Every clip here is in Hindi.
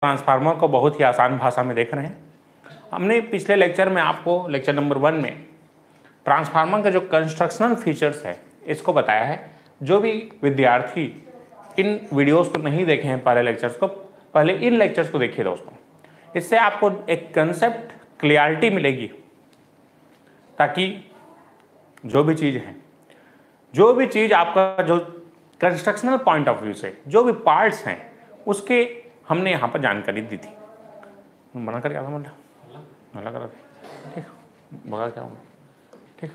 ट्रांसफार्मर को बहुत ही आसान भाषा में देख रहे हैं। हमने पिछले लेक्चर में आपको लेक्चर नंबर 1 में ट्रांसफार्मर के जो कंस्ट्रक्शनल फीचर्स है इसको बताया है। जो भी विद्यार्थी इन वीडियोस को नहीं देखे हैं पहले लेक्चर्स को, पहले इन लेक्चर्स को देखिए दोस्तों। इससे आपको एक कंसेप्ट क्लियरिटी मिलेगी, ताकि जो भी चीज़ है, जो भी चीज़ आपका जो कंस्ट्रक्शनल पॉइंट ऑफ व्यू से जो भी पार्ट्स हैं उसके हमने यहाँ पर जानकारी दी थी। मना कर क्या था, मना करा ठीक, बगा क्या ठीक।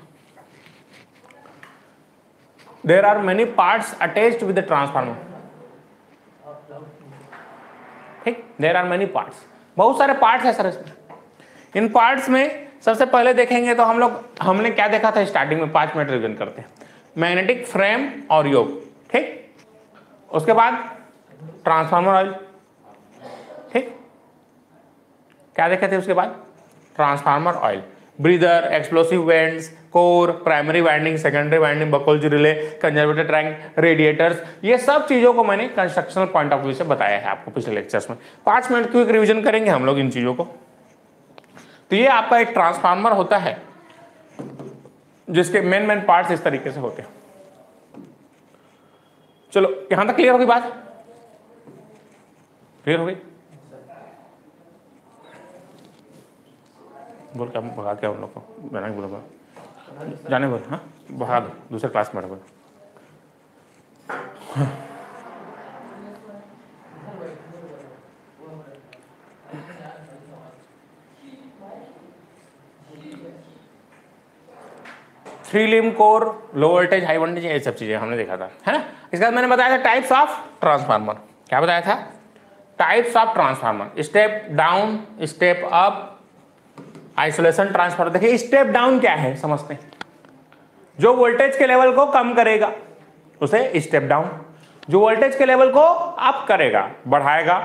There are many parts attached with the transformer. ठीक, देयर आर मेनी पार्ट्स, बहुत सारे पार्ट्स है सर इसमें। इन पार्ट्स में सबसे पहले देखेंगे तो हमने क्या देखा था स्टार्टिंग में, 5 मिनट रिवीजन करते हैं। मैग्नेटिक फ्रेम और योग, ठीक। उसके बाद ट्रांसफार्मर ऑयल, ठीक। क्या देखे थे उसके बाद? Transformer oil, breather, explosive vents, core, primary winding, secondary winding, Buchholz relay, conservator tank, radiators, ये सब चीजों को मैंने कंस्ट्रक्शनल पॉइंट ऑफ व्यू से बताया है आपको पिछले लेक्चर्स में। 5 मिनट क्विक रिवीजन करेंगे हम लोग इन चीजों को। तो ये आपका एक ट्रांसफार्मर होता है जिसके मेन पार्ट्स इस तरीके से होते हैं। चलो यहां तक क्लियर होगी बात? क्लियर हो गई? बोल क्या भगा क्या उन लोग को, मैंने बोला जाने बोल, हाँ भगा दो, दूसरे क्लास में बोल। Three limb core, low voltage, high voltage, ये सब चीजें हमने देखा था, है ना। इसके बाद मैंने बताया था टाइप्स ऑफ ट्रांसफार्मर। क्या बताया था? Types of transformer, step down, step up, isolation transformer. देखिए स्टेप डाउन क्या है समझते हैं। जो वोल्टेज के लेवल को कम करेगा उसे स्टेप डाउन, जो वोल्टेज के लेवल को अप करेगा बढ़ाएगा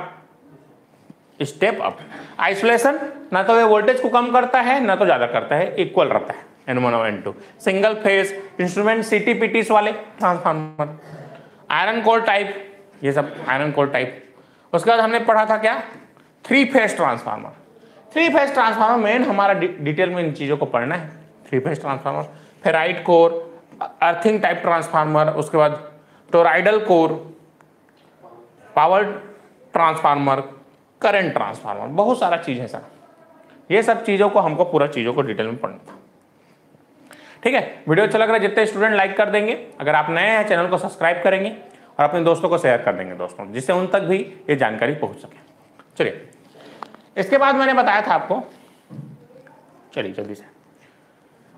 स्टेप अप। आइसोलेशन ना तो ये वोल्टेज को कम करता है ना तो ज्यादा करता है, इक्वल रहता है, N1 और N2। Single phase instrument, CTPTs वाले ट्रांसफार्मर, आयरन कोर टाइप, ये सब आयरन कोर टाइप। उसके बाद हमने पढ़ा था क्या? 3 phase transformer. 3 phase transformer main हमारा डिटेल में इन चीजों को पढ़ना है। 3 phase transformer, ferrite core, earthing type transformer, उसके बाद toroidal core, power transformer, current transformer, बहुत सारा चीज है सर। ये सब चीजों को हमको पूरा चीजों को डिटेल में पढ़ना था। ठीक है, वीडियो अच्छा लग रहा है जितने स्टूडेंट लाइक कर देंगे, अगर आप नए हैं चैनल को सब्सक्राइब करेंगे और अपने दोस्तों को शेयर कर देंगे दोस्तों, जिससे उन तक भी ये जानकारी पहुंच सके। चलिए इसके बाद मैंने बताया था आपको, चलिए जल्दी से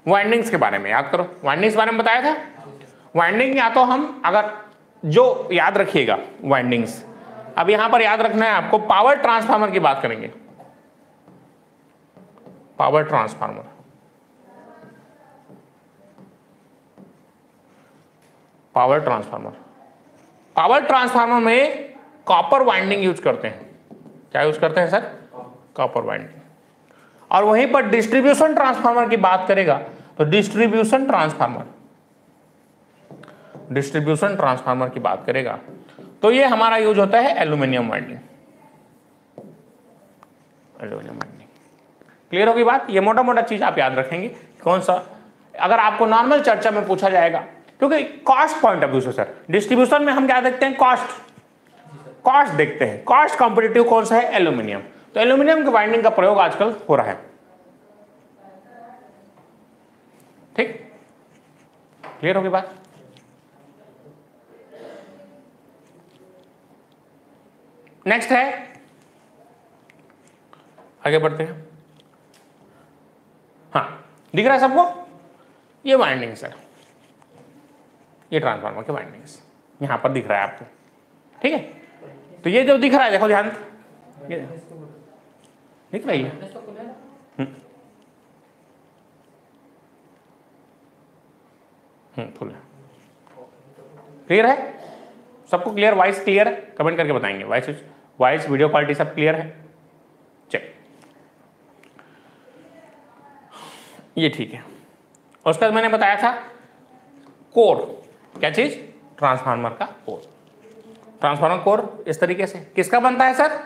वाइंडिंग्स के बारे में याद करो। वाइंडिंग्स के बारे में बताया था। वाइंडिंग या तो हम अगर जो याद रखिएगा वाइंडिंग्स, अब यहां पर याद रखना है आपको, पावर ट्रांसफार्मर की बात करेंगे। Power transformer, power transformer, power transformer में कॉपर वाइंडिंग यूज करते हैं। क्या यूज करते हैं सर? Copper winding. और वहीं पर डिस्ट्रीब्यूशन ट्रांसफार्मर की बात करेगा तो डिस्ट्रीब्यूशन ट्रांसफार्मर, डिस्ट्रीब्यूशन ट्रांसफार्मर की बात करेगा तो ये हमारा यूज होता है aluminium winding. Aluminium winding clear होगी बात? ये मोटा मोटा चीज आप याद रखेंगे। कौन सा? अगर आपको नॉर्मल चर्चा में पूछा जाएगा, क्योंकि कॉस्ट पॉइंट ऑफ व्यू से सर डिस्ट्रीब्यूशन में हम क्या देखते हैं? कॉस्ट देखते हैं। कॉस्ट कॉम्पिटिटिव कौन सा है? एल्यूमिनियम। तो एल्यूमिनियम के वाइंडिंग का प्रयोग आजकल हो रहा है। ठीक, क्लियर होगी बात? नेक्स्ट है, आगे बढ़ते हैं। हाँ, दिख रहा है सबको? ये वाइंडिंग सर, ये ट्रांसफार्मर के वाइंडिंग्स यहां पर दिख रहा है आपको। ठीक है, तो ये जो दिख रहा है देखो ध्यान, ये दिख रही है। फुल है। क्लियर है सबको? क्लियर, वॉइस क्लियर है? कमेंट करके बताएंगे। वॉइस वीडियो क्वालिटी सब क्लियर है? चलिए ये ठीक है। उसके बाद मैंने बताया था कोर, क्या चीज? ट्रांसफार्मर का कोर। ट्रांसफार्मर कोर इस तरीके से किसका बनता है सर?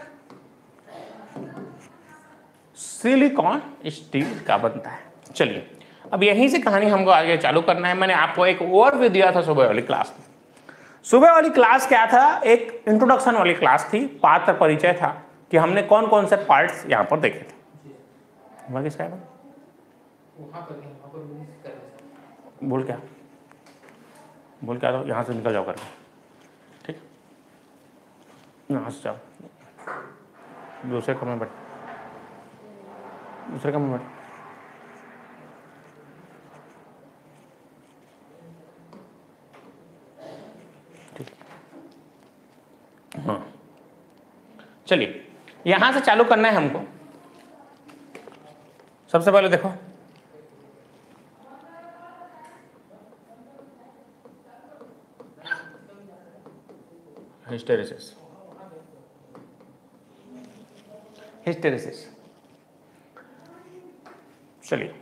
सिलिकॉन स्टील का बनता है। चलिए अब यहीं से कहानी हमको आगे चालू करना है। मैंने आपको एक ओवरव्यू दिया था सुबह वाली क्लास में। सुबह वाली क्लास क्या था, एक इंट्रोडक्शन वाली क्लास थी, पात्र परिचय था कि हमने कौन कौन से पार्ट्स यहाँ पर देखे थे। बोल क्या तो यहाँ से निकल जाओ करके, ठीक, यहाँ से जाओ, दूसरे कमरे में बैठ, दूसरे कमरे में बैठ। हाँ चलिए यहां से चालू करना है हमको। सबसे पहले देखो हिस्टेरेसिस। हिस्टेरेसिस चलिए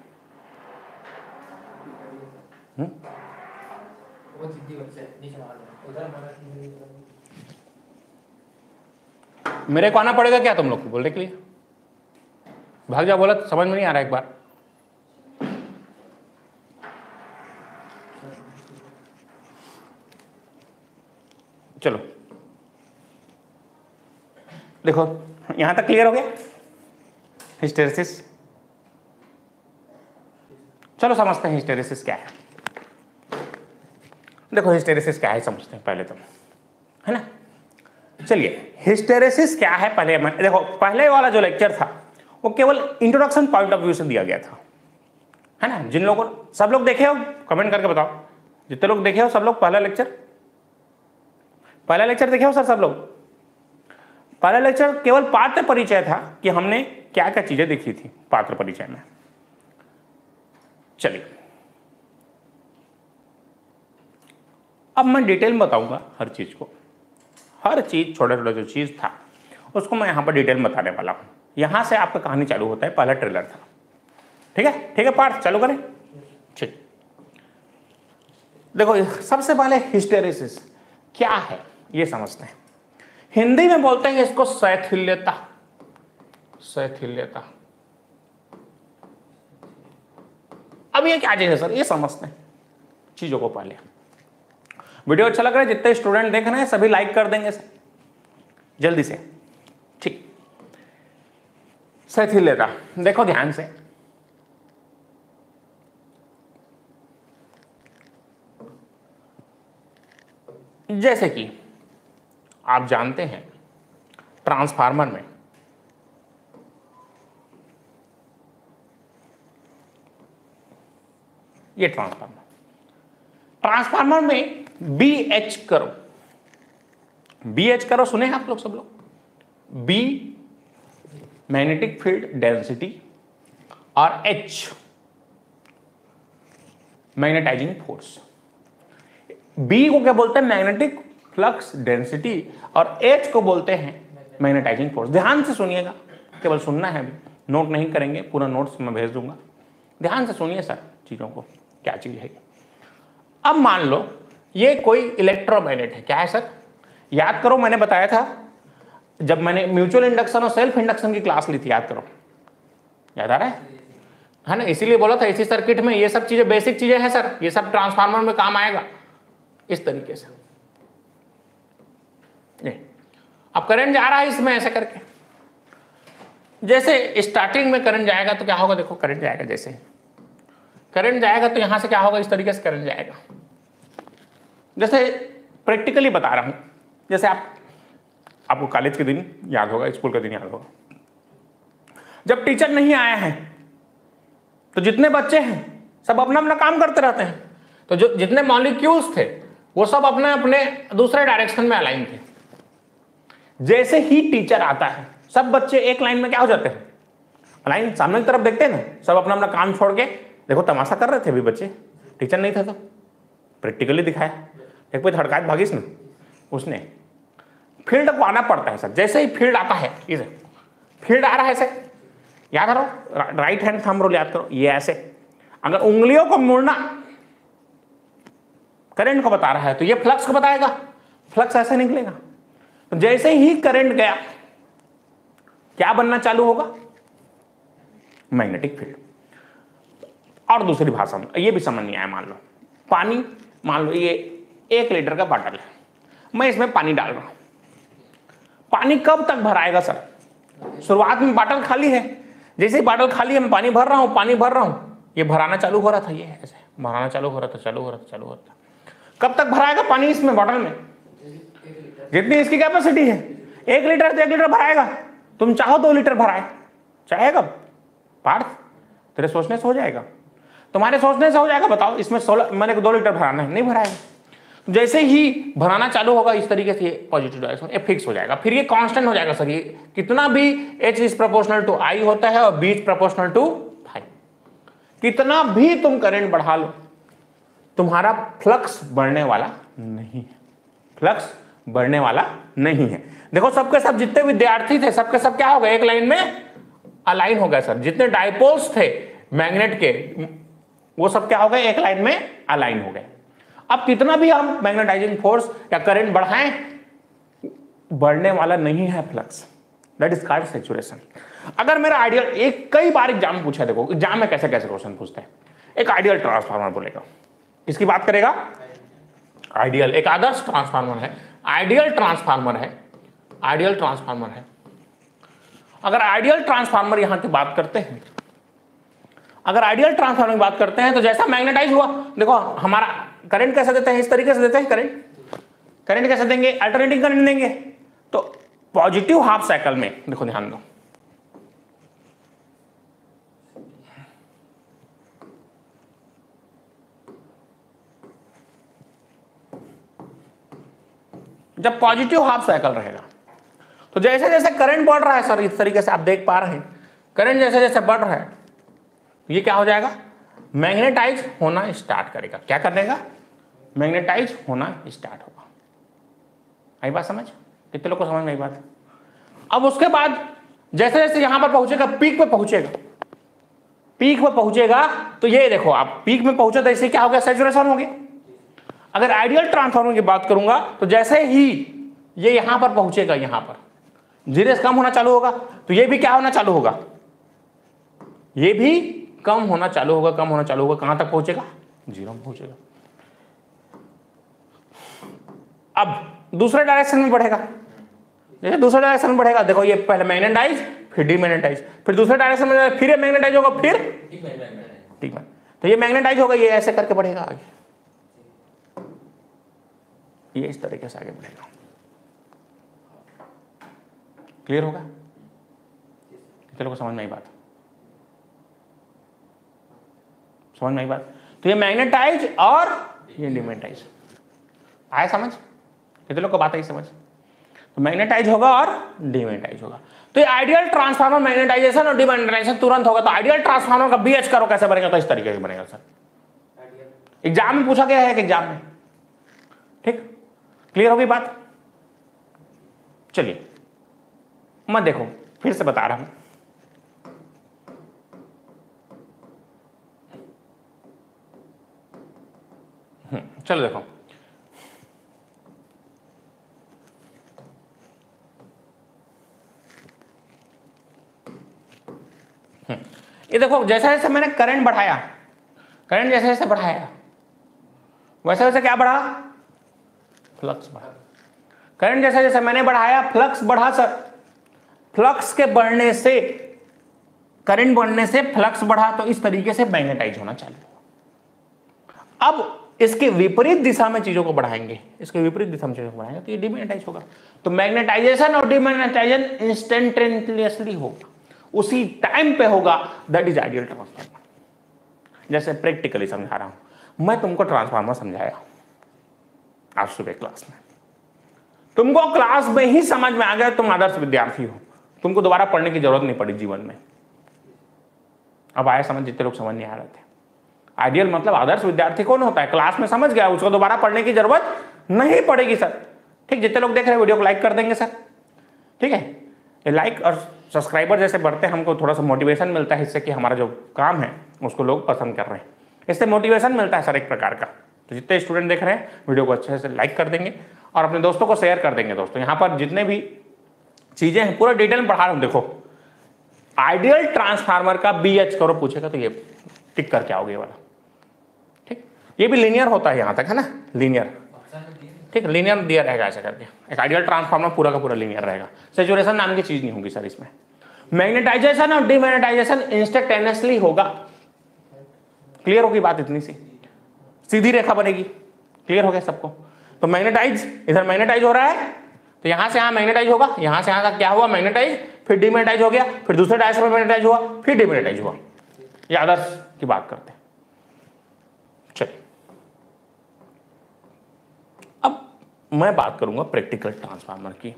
मेरे को आना पड़ेगा क्या तुम लोग को बोलने के लिए? भाग जाओ, बोला समझ में नहीं आ रहा एक बार। चलो देखो यहां तक क्लियर हो गया हिस्टेरेसिस। चलो समझते हैं हिस्टेरेसिस क्या है। देखो हिस्टेरेसिस क्या है समझते हैं पहले तो, है ना। चलिए हिस्टेरेसिस क्या है पहले देखो, पहले वाला जो लेक्चर था वो केवल इंट्रोडक्शन पॉइंट ऑफ व्यू से दिया गया था, है ना। जिन लोगों को, सब लोग देखे हो कमेंट करके बताओ, जितने लोग देखे हो सब लोग पहला लेक्चर देखे हो सर सब लोग। पहला लेक्चर केवल पात्र परिचय था कि हमने क्या क्या चीजें देखी थी पात्र परिचय में। चलिए अब मैं डिटेल में बताऊंगा हर चीज को, हर चीज छोटा छोटा जो चीज था उसको मैं यहां पर डिटेल में बताने वाला हूं। यहां से आपका कहानी चालू होता है, पहला ट्रेलर था, ठीक है पार्ट चालू करें। ठीक, देखो सबसे पहले हिस्टेरेसिस क्या है ये समझते हैं। हिंदी में बोलते हैं इसको शैथिल्यता। शैथिल्यता अब ये क्या चीज है सर, ये समझते हैं चीजों को पहले। वीडियो अच्छा लग रहा है, जितने स्टूडेंट देख रहे हैं सभी लाइक कर देंगे सर जल्दी से, ठीक। शैथिल्यता देखो ध्यान से, जैसे कि आप जानते हैं ट्रांसफार्मर में ये ट्रांसफार्मर में BH करो सुने हैं आप लोग सब लोग। B मैग्नेटिक फील्ड डेंसिटी और H मैग्नेटाइजिंग फोर्स। B को क्या बोलते हैं, मैग्नेटिक फ्लक्स डेंसिटी, और H को बोलते हैं मैग्नेटाइजिंग फोर्स। ध्यान से सुनिएगा, केवल सुनना है, अभी नोट नहीं करेंगे, पूरा नोट्स मैं भेज दूंगा। ध्यान से सुनिए सर चीजों को, क्या चीज है। अब मान लो ये कोई इलेक्ट्रोमैग्नेट है, क्या है सर, याद करो मैंने बताया था जब मैंने म्यूचुअल इंडक्शन और सेल्फ इंडक्शन की क्लास ली थी, याद करो, याद आ रहा है ना। इसीलिए बोला था इसी सर्किट में ये सब चीजें बेसिक चीजें हैं सर, ये सब ट्रांसफार्मर में काम आएगा इस तरीके से। अब करंट जा रहा है इसमें ऐसे करके, जैसे स्टार्टिंग में करंट जाएगा तो क्या होगा, देखो करंट जाएगा, जैसे करंट जाएगा तो यहां से क्या होगा, इस तरीके से करंट जाएगा। जैसे प्रैक्टिकली बता रहा हूं, जैसे आपको कॉलेज के दिन याद होगा, स्कूल का दिन याद होगा, जब टीचर नहीं आया है तो जितने बच्चे हैं सब अपना अपना काम करते रहते हैं, तो जो जितने मॉलिक्यूल्स थे वो सब अपने अपने दूसरे डायरेक्शन में अलाइन थे। जैसे ही टीचर आता है सब बच्चे एक लाइन में क्या हो जाते हैं, अलाइन, सामने की तरफ देखते हैं ना, सब अपना अपना काम छोड़ के, देखो तमाशा कर रहे थे अभी बच्चे, टीचर नहीं था तो प्रैक्टिकली दिखाया, एक कोई हड़कायत भागीस ना, उसने फील्ड को आना पड़ता है सर। जैसे ही फील्ड आता है, इसे फील्ड आ रहा है, ऐसे याद करो, राइट हैंड थंब रूल याद करो, ये ऐसे अगर उंगलियों को मुड़ना करंट को बता रहा है तो ये फ्लक्स को बताएगा, फ्लक्स ऐसे निकलेगा। तो जैसे ही करंट गया क्या बनना चालू होगा, मैग्नेटिक फील्ड। और दूसरी भाषा में ये भी समझ नहीं आया, मान लो पानी, मान लो ये 1 लीटर का बॉटल है, मैं इसमें पानी डाल रहा हूं, पानी कब तक भराएगा सर? शुरुआत में बॉटल खाली है, जैसे ही बॉटल खाली है मैं पानी भर रहा हूं, पानी भर रहा हूं, ये भराना चालू हो रहा था, ये ऐसे भराना चालू हो रहा था, चालू हो रहा था, चालू हो रहा था। कब तक भराएगा पानी इसमें बॉटल में? जितनी इसकी कैपेसिटी है। 1 लीटर तो 1 लीटर भराएगा, तुम चाहो 2 लीटर भराए, चाहेगा पार्थ? तेरे सोचने से हो जाएगा? तुम्हारे सोचने से हो जाएगा? बताओ, इसमें 16 मैंने 2 लीटर भराना है, नहीं भराएगा। तो जैसे ही भराना चालू होगा इस तरीके से पॉजिटिव डायरेक्शन ये फिक्स हो जाएगा, फिर ये कांस्टेंट हो जाएगा सर। ये कितना भी H is proportional to I होता है और B is proportional to phi. कितना भी तुम करंट बढ़ा लो, तुम्हारा फ्लक्स बढ़ने वाला नहीं है, फ्लक्स बढ़ने वाला नहीं है। देखो सबके सब जितने विद्यार्थी थे सबके सब क्या हो गए? एक लाइन में अलाइन हो गए सर। जितने डायपोल्स थे मैग्नेट के वो सब क्या हो गए? एक लाइन में अलाइन हो गए। अब कितना भी हम मैग्नेटाइजिंग फोर्स या करंट बढ़ाएं, बढ़ने वाला नहीं है flux. That is called saturation. अगर मेरा आइडियल, एक कई बार एग्जाम पूछा, देखो एग्जाम में कैसे कैसे क्वेश्चन पूछते हैं। एक आइडियल ट्रांसफार्मर बोलेगा, किसकी बात करेगा? आइडियल, एक आदर्श ट्रांसफार्मर है, आइडियल ट्रांसफार्मर है, आइडियल ट्रांसफार्मर है। अगर आइडियल ट्रांसफार्मर यहां की बात करते हैं, अगर आइडियल ट्रांसफार्मर की बात करते हैं तो जैसा मैग्नेटाइज हुआ, देखो हमारा करंट कैसे देते हैं? इस तरीके से देते हैं करंट कैसे देंगे? अल्टरनेटिंग करंट देंगे। तो पॉजिटिव हाफ साइकिल में देखो, ध्यान दो, जब पॉजिटिव हाफ साइकिल रहेगा तो जैसे जैसे करंट बढ़ रहा है सर, इस तरीके से आप देख पा रहे हैं, करंट जैसे जैसे बढ़ रहा है ये क्या हो जाएगा? मैग्नेटाइज होना स्टार्ट करेगा। क्या करेगा? मैग्नेटाइज होना स्टार्ट होगा। आई बात समझ? कितने लोग को समझ में आई बात? अब उसके बाद जैसे जैसे यहां पर पहुंचेगा, पीक पे पहुंचेगा, पीक पे पहुंचेगा तो ये देखो आप पीक में पहुंचे तो इसे क्या हो गया? सैचुरेशन हो गया। अगर आइडियल ट्रांसफार्मर की बात करूंगा तो जैसे ही ये यहां पर पहुंचेगा, यहां पर जीरो से कम होना चालू होगा तो ये भी क्या होना चालू होगा? ये भी कम होना चालू होगा, कम होना चालू होगा। कहां तक पहुंचेगा? जीरो में पहुंचेगा। अब दूसरे डायरेक्शन में बढ़ेगा, जैसे दूसरे डायरेक्शन में बढ़ेगा, देखो ये पहले मैग्नेटाइज, फिर डीमैग्नेटाइज, फिर दूसरे डायरेक्शन में फिर ये मैग्नेटाइज होगा, फिर ठीक है, तो ये मैग्नेटाइज होगा, ये ऐसे करके बढ़ेगा आगे, ये इस तरीके से आगे बढ़ेगा। क्लियर होगा? कितने लोगों को समझ में आई बात? समझ में आई बात? तो ये मैग्नेटाइज और ये डीमैग्नेटाइज आया समझ? कितने लोग को बात आई समझ? तो मैग्नेटाइज होगा और डीमैग्नेटाइज होगा। तो ये आइडियल ट्रांसफार्मर मैग्नेटाइजेशन और डीमैग्नेटाइजेशन तुरंत होगा। तो आइडियल ट्रांसफार्मर का बीएच करो कैसे बनेगा? तो इस तरीके से बनेगा सर। एग्जाम में पूछा गया है कि एग्जाम में, ठीक? क्लियर होगी बात? चलिए मैं देखो फिर से बता रहा हूं। चलो देखो, ये देखो जैसे जैसे मैंने करंट बढ़ाया, करंट जैसे जैसे बढ़ाया वैसे वैसे क्या बढ़ा? फ्लक्स बढ़ा। करंट जैसे जैसे मैंने बढ़ाया फ्लक्स बढ़ा सर। फ्लक्स के बढ़ने से, करंट बढ़ने से फ्लक्स बढ़ा, तो इस तरीके से मैग्नेटाइज होना चालू हुआ। अब इसके विपरीत दिशा में चीजों को बढ़ाएंगे, इसके विपरीत दिशा में चीजों को बढ़ाएंगे तो ये डीमैग्नेटाइज होगा। तो मैग्नेटाइजेशन और डीमैग्नेटाइजेशन इंस्टेंटेनियसली होगा, उसी टाइम पे होगा। That is ideal transformer. जैसे प्रैक्टिकली समझा रहा हूं मैं, तुमको ट्रांसफार्मर समझाया आज सुबह क्लास में, तुमको क्लास में ही समझ में आ गया, तुम आदर्श विद्यार्थी हो, तुमको दोबारा पढ़ने की जरूरत नहीं पड़ी जीवन में। अब आया समझ? जितने लोग समझ नहीं आ रहे थे, आइडियल मतलब आदर्श विद्यार्थी कौन होता है? क्लास में समझ गया, उसको दोबारा पढ़ने की जरूरत नहीं पड़ेगी सर। ठीक, जितने लोग देख रहे हैं वीडियो को लाइक कर देंगे सर, ठीक है? ये लाइक और सब्सक्राइबर जैसे बढ़ते हैं हमको थोड़ा सा मोटिवेशन मिलता है, इससे कि हमारा जो काम है उसको लोग पसंद कर रहे हैं, इससे मोटिवेशन मिलता है सर एक प्रकार का। तो जितने स्टूडेंट देख रहे हैं वीडियो को अच्छे से लाइक कर देंगे और अपने दोस्तों को शेयर कर देंगे। दोस्तों यहाँ पर जितने भी चीजें हैं पूरा डिटेल में पढ़ा रहा हूँ। देखो आइडियल ट्रांसफार्मर का BH करो पूछेगा तो ये टिक करके आओगे वाला, ठीक। ये भी लीनियर होता है यहां तक, है ना, लीनियर, ठीक, लीनियर दिया रहेगा ऐसा करके। एक आइडियल ट्रांसफार्मर पूरा का पूरा लीनियर रहेगा, सैचुरेशन नाम की चीज नहीं होगी सर इसमें। मैग्नेटाइजेशन और डीमैग्नेटाइजेशन इंस्टेंटेनियसली होगा। क्लियर होगी बात, इतनी सी सीधी रेखा बनेगी, क्लियर हो गया सबको। तो मैग्नेटाइज, इधर मैग्नेटाइज हो रहा है तो यहां से यहां मैग्नेटाइज होगा, यहां से यहां तक क्या हुआ मैग्नेटाइज, फिर डीमैग्नेटाइज हो गया, फिर दूसरे डायरेक्शन में मैग्नेटाइज हुआ, फिर डीमैग्नेटाइज हुआ। ये आदर्श की बात करते हैं। चलिए अब मैं बात करूंगा प्रैक्टिकल ट्रांसफार्मर की।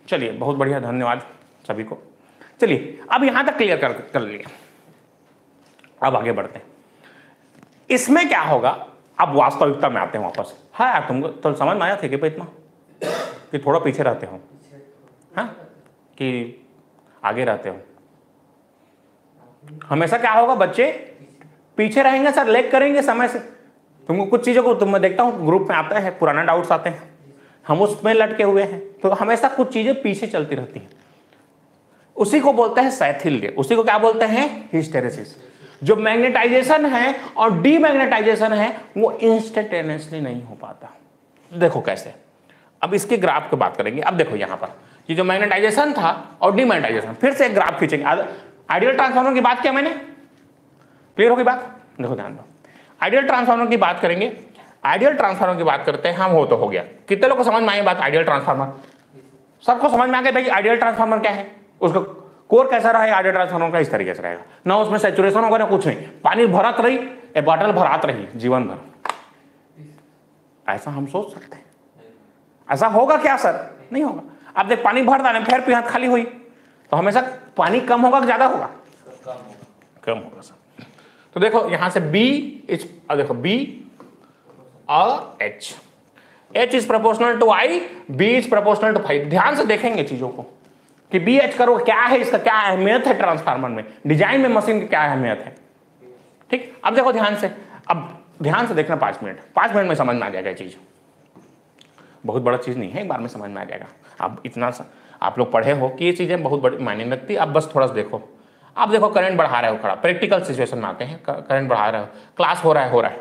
चलिए बहुत बढ़िया, धन्यवाद सभी को। चलिए अब यहां तक क्लियर कर लिया, अब आगे बढ़ते हैं। इसमें क्या होगा, अब वास्तविकता में आते हैं वापस। हाँ यार तुमको तो समझ में आया थे कि इतना कि थोड़ा पीछे रहते हो, हाँ कि आगे रहते हो। हमेशा क्या होगा, बच्चे पीछे रहेंगे सर, लेग करेंगे समय से। तुमको कुछ चीजों को मैं देखता हूँ ग्रुप में आता है, पुराना डाउट्स आते हैं, हम उसमें लटके हुए हैं, तो हमेशा कुछ चीजें पीछे चलती रहती हैं। उसी को बोलते हैं शैथिल्य, उसी को क्या बोलते हैं, हिस्टेरेसिस। जो मैग्नेटाइजेशन है और डीमैग्नेटाइजेशन है वो इंस्टेंटेनियसली नहीं हो पाता। देखो कैसे, अब इसके ग्राफ की बात करेंगे। अब देखो यहां पर ये जो मैग्नेटाइजेशन था और डीमैग्नेटाइजेशन, फिर से एक ग्राफ खींचेंगे। आइडियल ट्रांसफार्मर की बात किया मैंने, क्लियर होगी बात, देखो ध्यान दो। आइडियल ट्रांसफार्मर की बात करेंगे, आइडियल ट्रांसफार्मर की बात करते हैं हम, हो तो हो गया। कितने लोग को समझ में आई बात, आइडियल ट्रांसफार्मर सबको समझ में आ गया भाई आइडियल ट्रांसफार्मर क्या है, उसका कोर कैसा रहा है। आइडियल ट्रांसफार्मर का इस तरीके से रहेगा, ना उसमें सैचुरेशन होगा ना कुछ नहीं, पानी भरत रही, एक बॉटल भरात रही जीवन भर। ऐसा हम सोच सकते हैं, ऐसा होगा क्या सर, नहीं होगा। अब देख पानी भर डाले फिर पिहात खाली हुई तो हमेशा पानी कम होगा कि ज्यादा होगा, कम होगा सर। तो देखो यहां से B इज, देखो B और H is proportional to I, B is proportional to 5। ध्यान से देखेंगे चीजों को कि BH करो क्या है, इसका क्या अहमियत है ट्रांसफार्मर में, डिजाइन में मशीन की क्या अहमियत है, ठीक। अब देखो ध्यान से, अब ध्यान से देखना 5 मिनट में समझ में आ जाएगा ये चीज। बहुत बड़ा चीज नहीं है, एक बार में समझ में आ जाएगा। अब इतना आप लोग पढ़े हो कि ये चीजें बहुत बड़ी मायने लगती है। अब बस थोड़ा सा देखो, आप देखो करंट बढ़ा रहे हो खड़ा, प्रैक्टिकल सिचुएशन में आते हैं, करंट बढ़ा रहे हो, क्लास हो रहा है,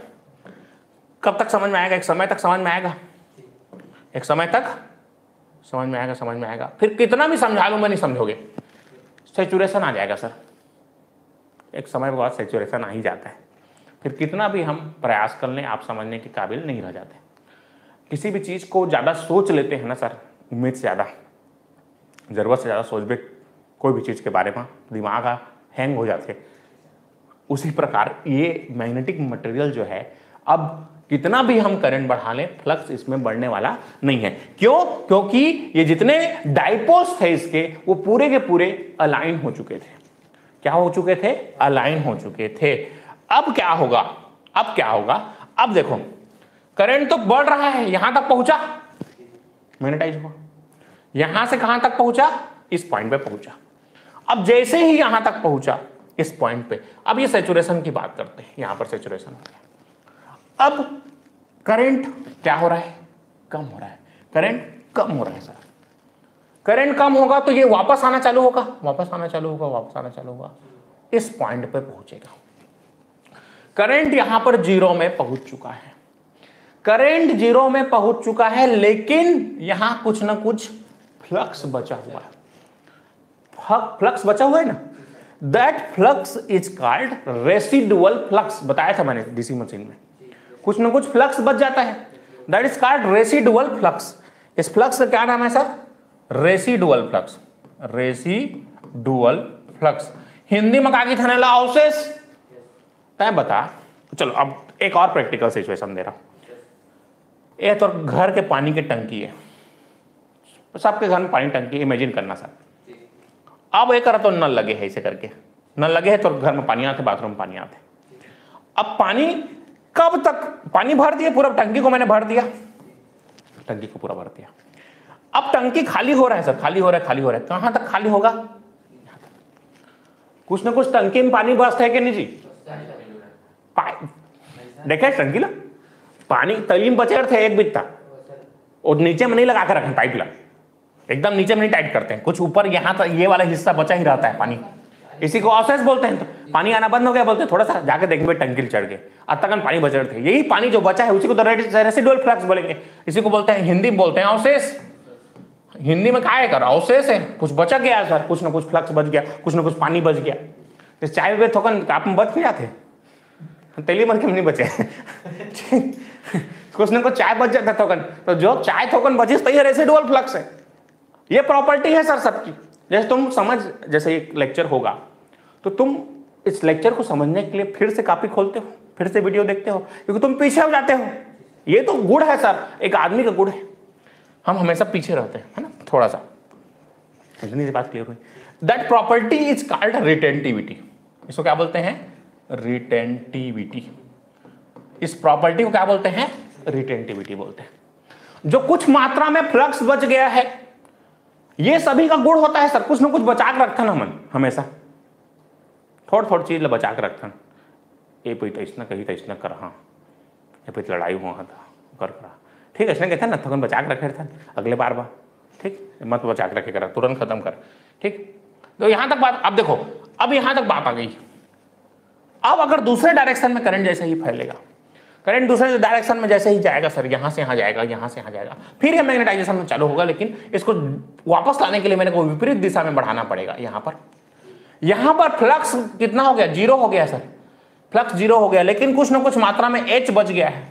कब तक समझ में आएगा, एक समय तक समझ में आएगा, एक समय तक समझ में आएगा, फिर कितना भी समझा लूंगा नहीं समझोगे, सैचुरेशन आ जाएगा सर। एक समय के बाद सैचुरेशन आ ही जाता है, फिर कितना भी हम प्रयास कर लें आप समझने के काबिल नहीं रह जाते। किसी भी चीज को ज्यादा सोच लेते हैं ना सर, उम्मीद से ज्यादा, जरूरत से ज्यादा सोच भी कोई भी चीज के बारे में दिमाग हैंग हो जाते। उसी प्रकार ये मैग्नेटिक मटेरियल जो है, अब कितना भी हम करंट बढ़ा लें फ्लक्स इसमें बढ़ने वाला नहीं है। क्यों, क्योंकि ये जितने डाइपोल्स थे इसके वो पूरे के पूरे अलाइन हो चुके थे। क्या हो चुके थे, अलाइन हो चुके थे। अब क्या होगा, अब देखो करंट तो बढ़ रहा है, यहां तक पहुंचा, मैग्नेटाइज हुआ, यहां से कहां तक पहुंचा, इस पॉइंट पे पहुंचा। अब जैसे ही यहां तक पहुंचा इस पॉइंट पे, अब ये सैचुरेशन की बात करते हैं, यहां पर सैचुरेशन हो गया। अब करंट क्या हो रहा है, कम हो रहा है, करंट कम हो रहा है सर। करंट कम होगा तो ये वापस आना चालू होगा, इस पॉइंट पे पहुंचेगा। करंट यहां पर जीरो में पहुंच चुका है, लेकिन यहां कुछ ना कुछ फ्लक्स बचा हुआ है ना, that flux is called residual flux. बताया था मैंने डीसी मशीन में, कुछ ना कुछ फ्लक्स बच जाता है, that is called residual flux. इस फ्लक्स का क्या नाम है सर, रेसिडुअल फ्लक्स। हिंदी में काकी थाने ला अवशेष तय बता। चलो अब एक और प्रैक्टिकल सिचुएशन दे रहा हूं। ये तो घर के पानी की टंकी है, सबके घर में पानी टंकी, इमेजिन करना सर। अब एक तो नल लगे है, ऐसे करके नल लगे है तो घर में पानी आते, बाथरूम में पानी आते। अब पानी कब तक, पानी भर दिया पूरा, टंकी को मैंने भर दिया, टंकी को पूरा भर दिया। अब टंकी खाली हो रहा है सर, खाली हो रहा है। कहां तक खाली होगा, कुछ ना कुछ टंकी में पानी बचता है कि नहीं जी, देखे टंकी ला पानी तलीम बचे थे एक बित्ता, और नीचे में नहीं लगा कर रखें पाइप ला, एकदम नीचे में नहीं टाइट करते हैं, कुछ ऊपर यहाँ तक ये वाला हिस्सा बचा ही रहता है पानी, इसी को ऑसेस बोलते हैं। तो पानी आना बंद हो गया बोलते हैं, थोड़ा सा जाके देखेंगे टंकी चढ़ के अब तक पानी बच रहे थे, यही पानी जो बचा है उसी को रेसिडुअल फ्लक्स बोलेंगे, इसी को बोलते हैं, हिंदी में बोलते हैं अवशेष। हिंदी में क्या है कर अवशेष है, कुछ बचा गया सर, कुछ ना कुछ फ्लक्स बच गया, कुछ ना कुछ पानी बच गया। तो चाय में थोकन आप में बच गया थे, तेली मन के नहीं बचे कुछ ना कुछ चाय बच जाता थोकन, तो जो चाय थोकन बची तो ये रेसिडुअल फ्लक्स है, ये प्रॉपर्टी है सर सबकी। जैसे तुम समझ, जैसे एक लेक्चर होगा तो तुम इस लेक्चर को समझने के लिए फिर से कॉपी खोलते हो, फिर से वीडियो देखते हो, क्योंकि तुम पीछे हो जाते हो। ये तो गुण है सर, एक आदमी का गुण है, हम हमेशा पीछे रहते हैं, है ना, थोड़ा सा। इतनी सी बात क्लियर हुई। That property is called retentivity. इसको क्या बोलते हैं? रिटेंटिविटी। इस प्रॉपर्टी को क्या बोलते हैं? रिटेंटिविटी बोलते हैं। जो कुछ मात्रा में फ्लक्स बच गया है, ये सभी का गुण होता है सर, कुछ ना कुछ बचा के रखना मन हमेशा, थोड़ी थोड़ी चीज बचा के रखना। ये कोई तो इसने कही तो इसने कर, हाँ ये कोई लड़ाई हुआ था कर करा, ठीक है, इसने कहता ना थोड़ा बचा के रखे था अगले बार बार, ठीक, मत बचा के रखे, करा तुरंत खत्म कर, ठीक। तो यहां तक बात, अब देखो, अब यहां तक बात आ गई। अब अगर दूसरे डायरेक्शन में करंट जैसे ही फैलेगा, करंट दूसरे डायरेक्शन में जैसे ही जाएगा सर, यहां से यहां जाएगा, यहां से यहां जाएगा, फिर ये मैग्नेटाइजेशन में चालू होगा, लेकिन इसको वापस लाने के लिए मैंने को विपरीत दिशा में बढ़ाना पड़ेगा। यहां पर फ्लक्स कितना हो गया? जीरो हो गया सर, फ्लक्स जीरो हो गया, लेकिन कुछ ना कुछ मात्रा में एच बच गया है,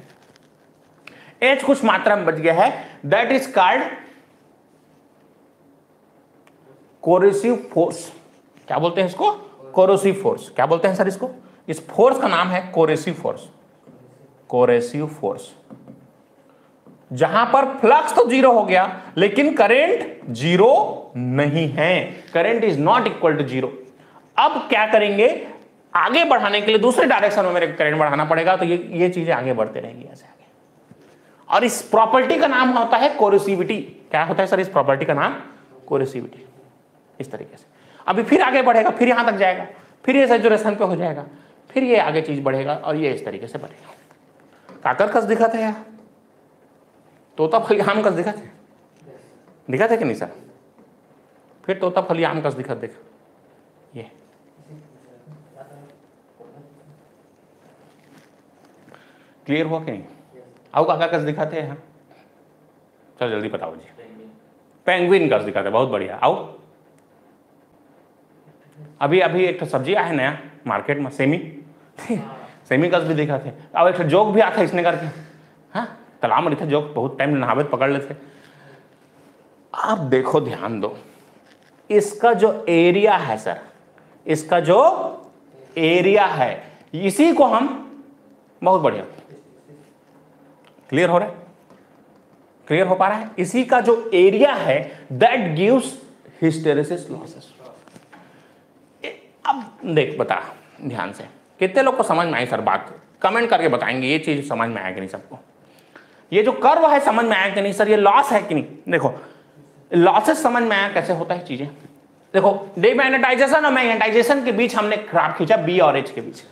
एच कुछ मात्रा में बच गया है, that is called corrosive force. क्या बोलते हैं इसको? Corrosive force. क्या बोलते हैं सर इसको? इस फोर्स का नाम है कोरोसिव फोर्स। कोरोसिव फोर्स, जहां पर फ्लक्स तो जीरो हो गया लेकिन करंट जीरो नहीं है, current is not equal to zero. अब क्या करेंगे? आगे बढ़ाने के लिए दूसरे डायरेक्शन में मेरे करंट बढ़ाना पड़ेगा, तो ये चीजें आगे बढ़ते रहेंगी ऐसे आगे। और इस प्रॉपर्टी का नाम होता है कोरोसिविटी। क्या होता है सर इस प्रॉपर्टी का नाम? कोरोसिविटी। इस तरीके से अभी फिर आगे बढ़ेगा, फिर यहां तक जाएगा, फिर ये सैचुरेशन पे हो जाएगा, फिर ये आगे चीज बढ़ेगा और ये इस तरीके से बढ़ेगा। काकर कस दिखा था यार, तोता फली आम कस दिखा थे कि नहीं सर? फिर तोता फली आम कस दिखा, देख ये क्लियर हुआ कि नहीं? आओ काका कस दिखाते हैं, चलो जल्दी बताओ जी। पेंगुइन कस दिखाते, बहुत बढ़िया। आओ, अभी एक सब्जी आया नया मार्केट में, सेमी कस भी दिखाते। अब एक जोक भी आता इसने करके, हाँ तालाब में था जोक, बहुत टाइम नहावे पकड़ लेते। आप देखो, ध्यान दो, इसका जो एरिया है सर, इसका जो एरिया है, इसी को हम, बहुत बढ़िया, क्लियर हो रहा है? क्लियर हो पा रहा है? इसी का जो एरिया है दैट गिव्स हिस्टेरेसिस लॉसेस। अब देख, बता ध्यान से, कितने लोग को समझ में आई सर बात? कमेंट करके बताएंगे ये चीज समझ में आया कि नहीं सबको? ये जो कर्व है समझ में आया कि नहीं सर? ये लॉस है कि नहीं? देखो, लॉसेस समझ में आया कैसे होता है चीजें? देखो, डीमैग्नेटाइजेशन और मैग्नेटाइजेशन के बीच हमने ग्राफ खींचा, बी और एच के बीच,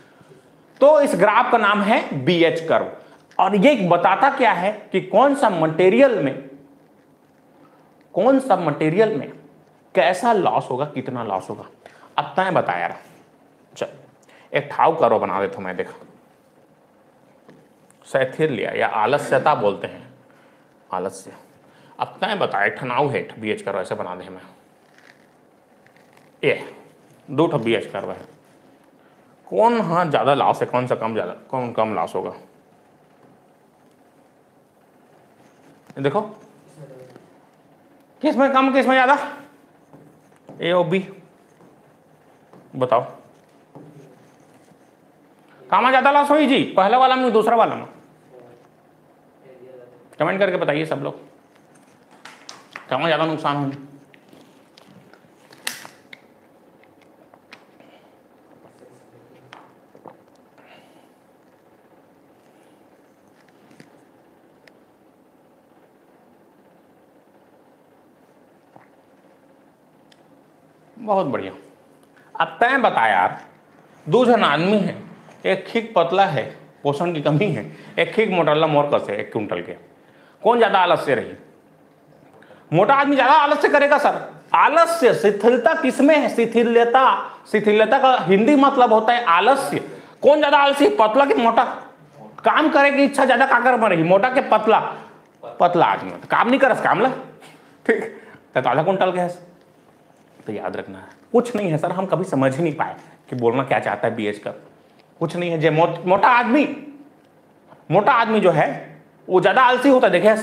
तो इस ग्राफ का नाम है बी एच कर्व। और ये बताता क्या है कि कौन सा मटेरियल में कैसा लॉस होगा, कितना लॉस होगा। अब तय बता यार, चल एक ठाव कर्व बना देता हूं मैं, देखो शैथिल्य या आलस्यता बोलते हैं, आलस्य। अब तय बता, एक ठनाव है बी एच कर्व, ऐसे बना दे हमें, ये दो ठो बी एच कर्व है, कौन हाँ ज्यादा लॉस है, कौन सा कम, ज्यादा कौन कम लॉस होगा? देखो, किस में कम, किस में ज्यादा? ए और बी, बताओ कहाँ ज्यादा लॉस हुई जी, पहला वाला में दूसरा वाला में? कमेंट करके बताइए सब लोग, कहाँ ज्यादा नुकसान हुई? बहुत बढ़िया। अब तय बता यार, दो जन आदमी है, एक खीक पतला है, पोषण की कमी है, एक खीक मोटरला मोरकस है 1 क्विंटल के, कौन ज्यादा आलस्य रही? मोटा आदमी ज्यादा आलस्य करेगा सर। आलस्य, शिथिलता किसमें है? शिथिलता, शिथिलता का हिंदी मतलब होता है आलस्य। कौन ज्यादा आलसी, पतला कि मोटा? काम करे की इच्छा ज्यादा काकर मरेगी, मोटा के पतला? पतला आदमी काम नहीं करस, काम ला ठीक तो आधा कुंटल गैस। तो याद रखना है कुछ नहीं है सर, हम कभी समझ ही नहीं पाए कि बोलना क्या चाहता है बीएच का। कुछ नहीं है, जो मोटा आदमी जो है वो ज्यादा आलसी होता है। देखिए